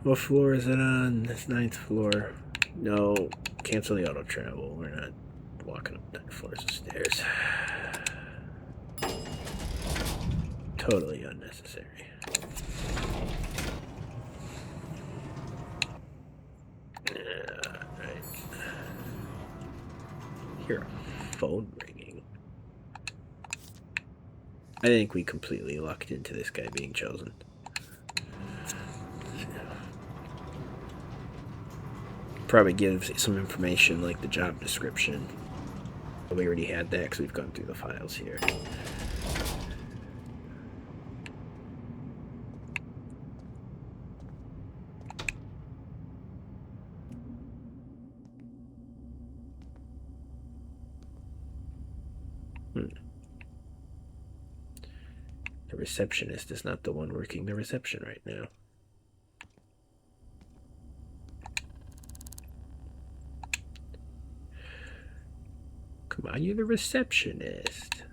What floor is it on? This 9th floor. No, cancel the auto travel. We're not walking up 9 floors of stairs. Totally unnecessary. Right. Hear a phone ringing. I think we completely lucked into this guy being chosen. Probably gives some information like the job description. We already had that because we've gone through the files here. The receptionist is not the one working the reception right now. Come on, you're the receptionist.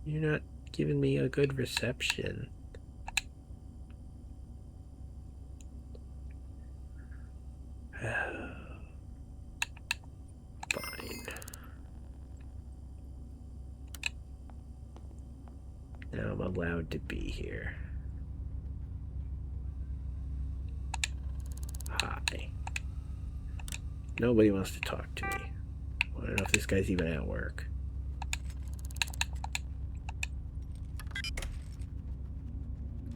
You're not giving me a good reception. Fine. Now I'm allowed to be here. Hi. Nobody wants to talk to me. I don't know if this guy's even at work.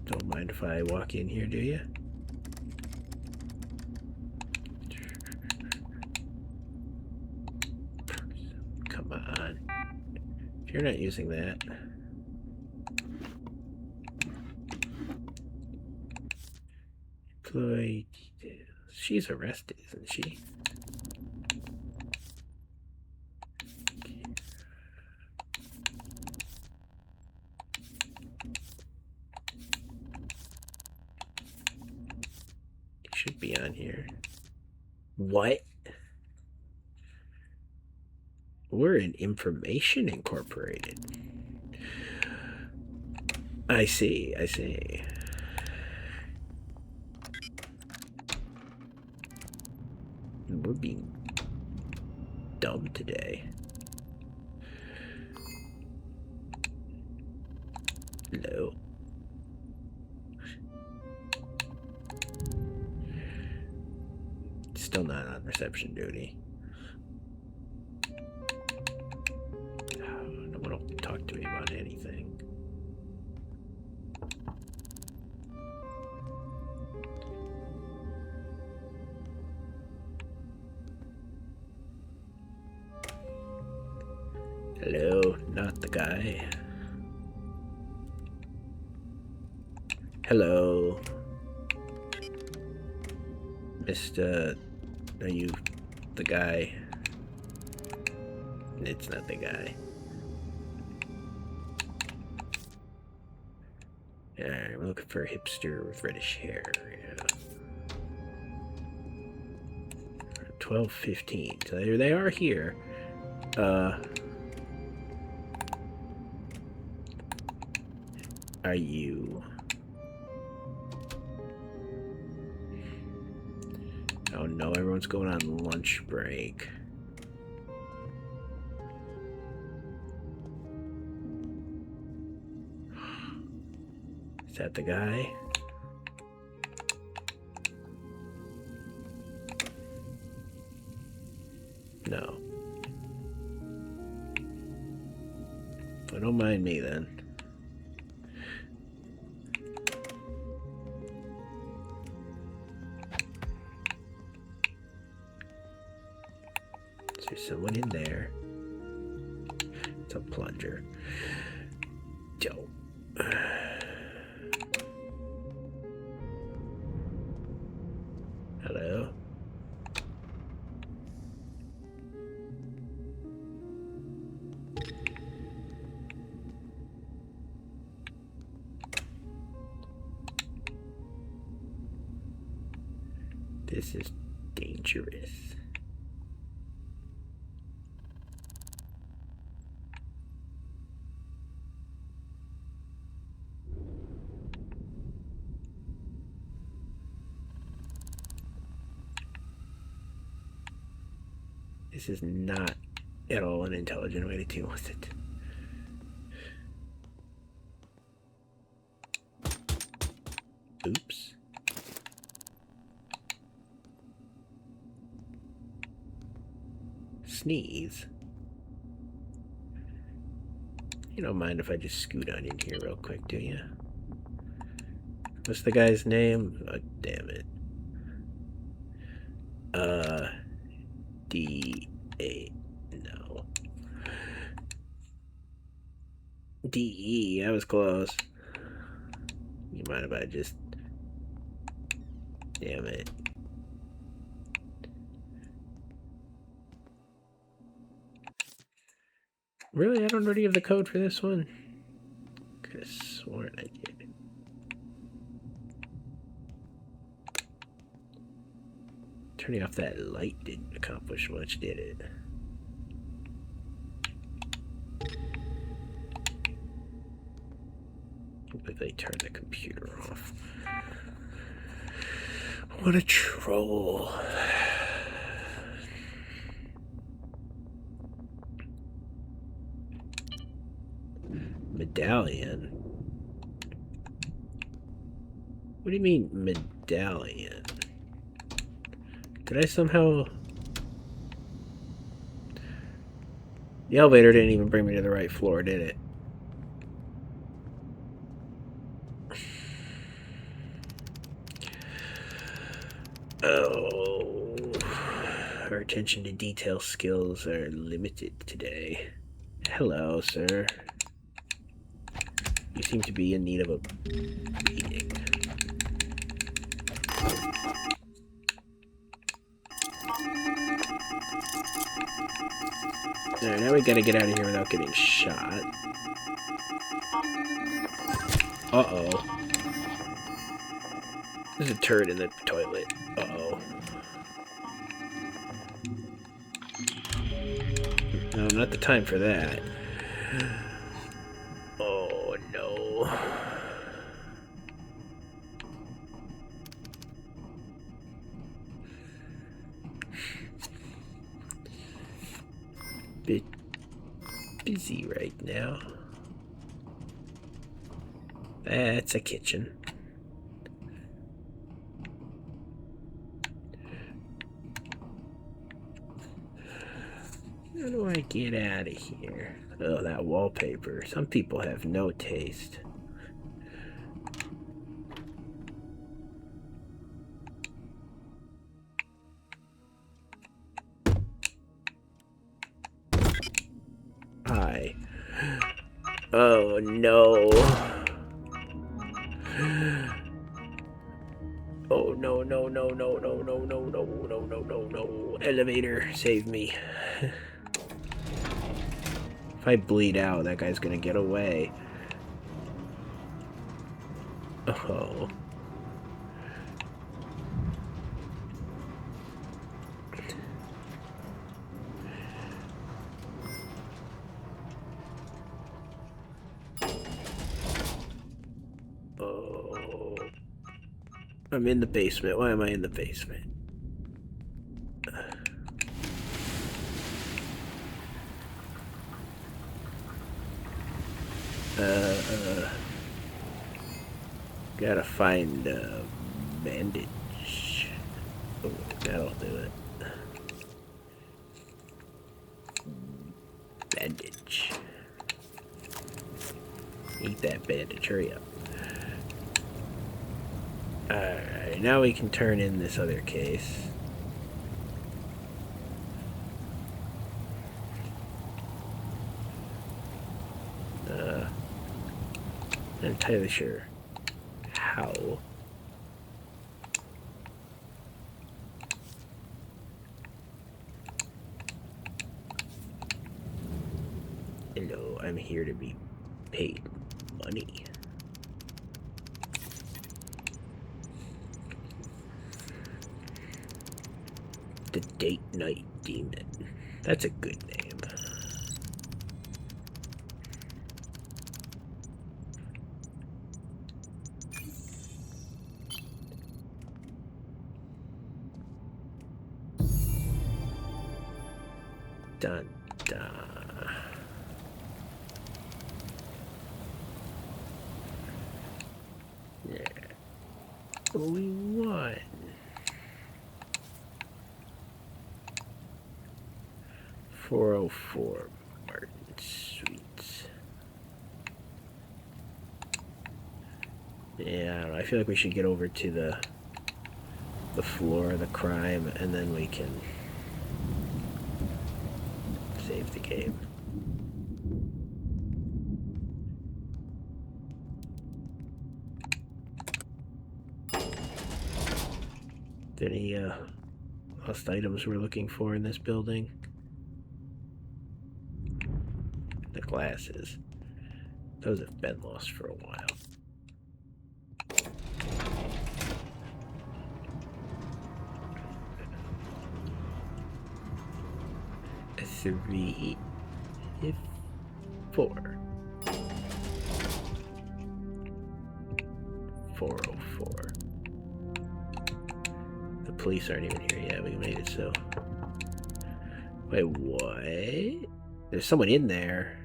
Don't mind if I walk in here, do you? Come on. If you're not using that. Employee details. She's arrested, isn't she? Should be on here. What? We're in Information Incorporated. I see, I see. We're being dumb today. Hello. still not on reception duty. No one will talk to me about anything. Hello, not the guy. Hello. Mr. Are you the guy? It's not the guy. Alright, we're looking for a hipster with reddish hair. Yeah. 12:15. So they are here. Are you? Oh no, everyone's going on lunch break. Is that the guy? No. Well, don't mind me then. Is there someone in there? It's a plunger. Joe. Hello? This is dangerous. This is not at all an intelligent way to deal with it. Oops. Sneeze. You don't mind if I just scoot on in here real quick, do you? What's the guy's name? Oh, damn it. D-A... No. D-E, that was close. You mind if I just... Damn it. Really? I don't already have the code for this one? Could have sworn I did. Turning off that light didn't accomplish much, did it? But they turned the computer off. What a troll. Medallion? What do you mean, medallion? Did I somehow... The elevator didn't even bring me to the right floor, did it? Oh... Our attention to detail skills are limited today. Hello, sir. You seem to be in need of a beating. Alright, now we gotta get out of here without getting shot. Uh-oh. There's a turret in the toilet. Uh-oh. No, not the time for that. Oh, no. Bit busy right now. That's a kitchen. How do I get out of here? Oh, that wallpaper. Some people have no taste. Hi. Oh, no. Oh, no, no, no, no, no, no, no, no, no, no, no, no. Elevator, save me. If I bleed out, that guy's gonna get away. Oh. Oh. I'm in the basement. Why am I in the basement? Gotta find a bandage. Oh, that'll do it. Bandage. Eat that bandage, hurry up. Alright, now we can turn in this other case. Not entirely sure how. Hello, I'm here to be paid money. The Date Night Demon. That's a good name. Dun dun. Yeah. We won. 404 Martin Suites. Yeah, I don't know. I feel like we should get over to the floor of the crime, and then we can save the game. Any lost items we're looking for in this building? The glasses. Those have been lost for a while. A 3, 4. 404. The police aren't even here yet. We made it so. Wait, what? There's someone in there.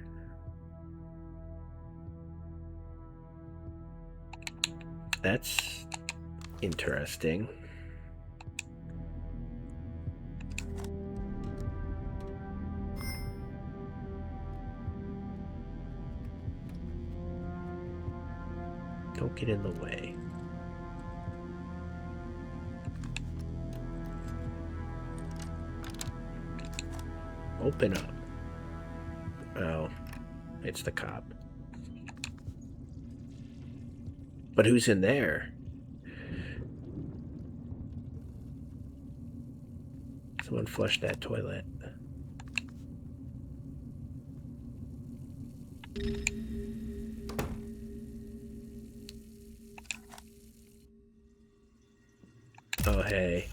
That's interesting. Don't get in the way. Open up. Oh, it's the cop. But who's in there? Someone flushed that toilet. Oh, hey.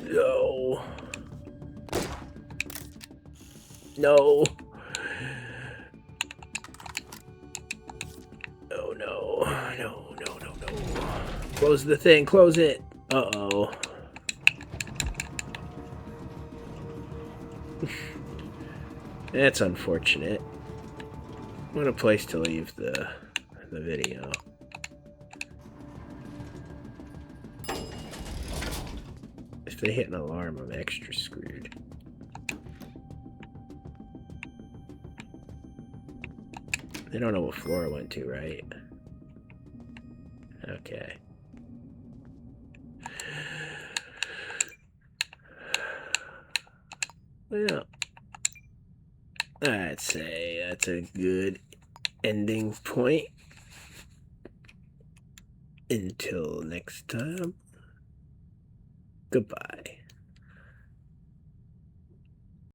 No. No. Oh, no. No, no, no, no. Close the thing. Close it. Uh-oh. That's unfortunate. What a place to leave the the video. If they hit an alarm, I'm extra screwed. They don't know what floor I went to, right? Okay. Well, I'd say that's a good ending point. Until next time, goodbye.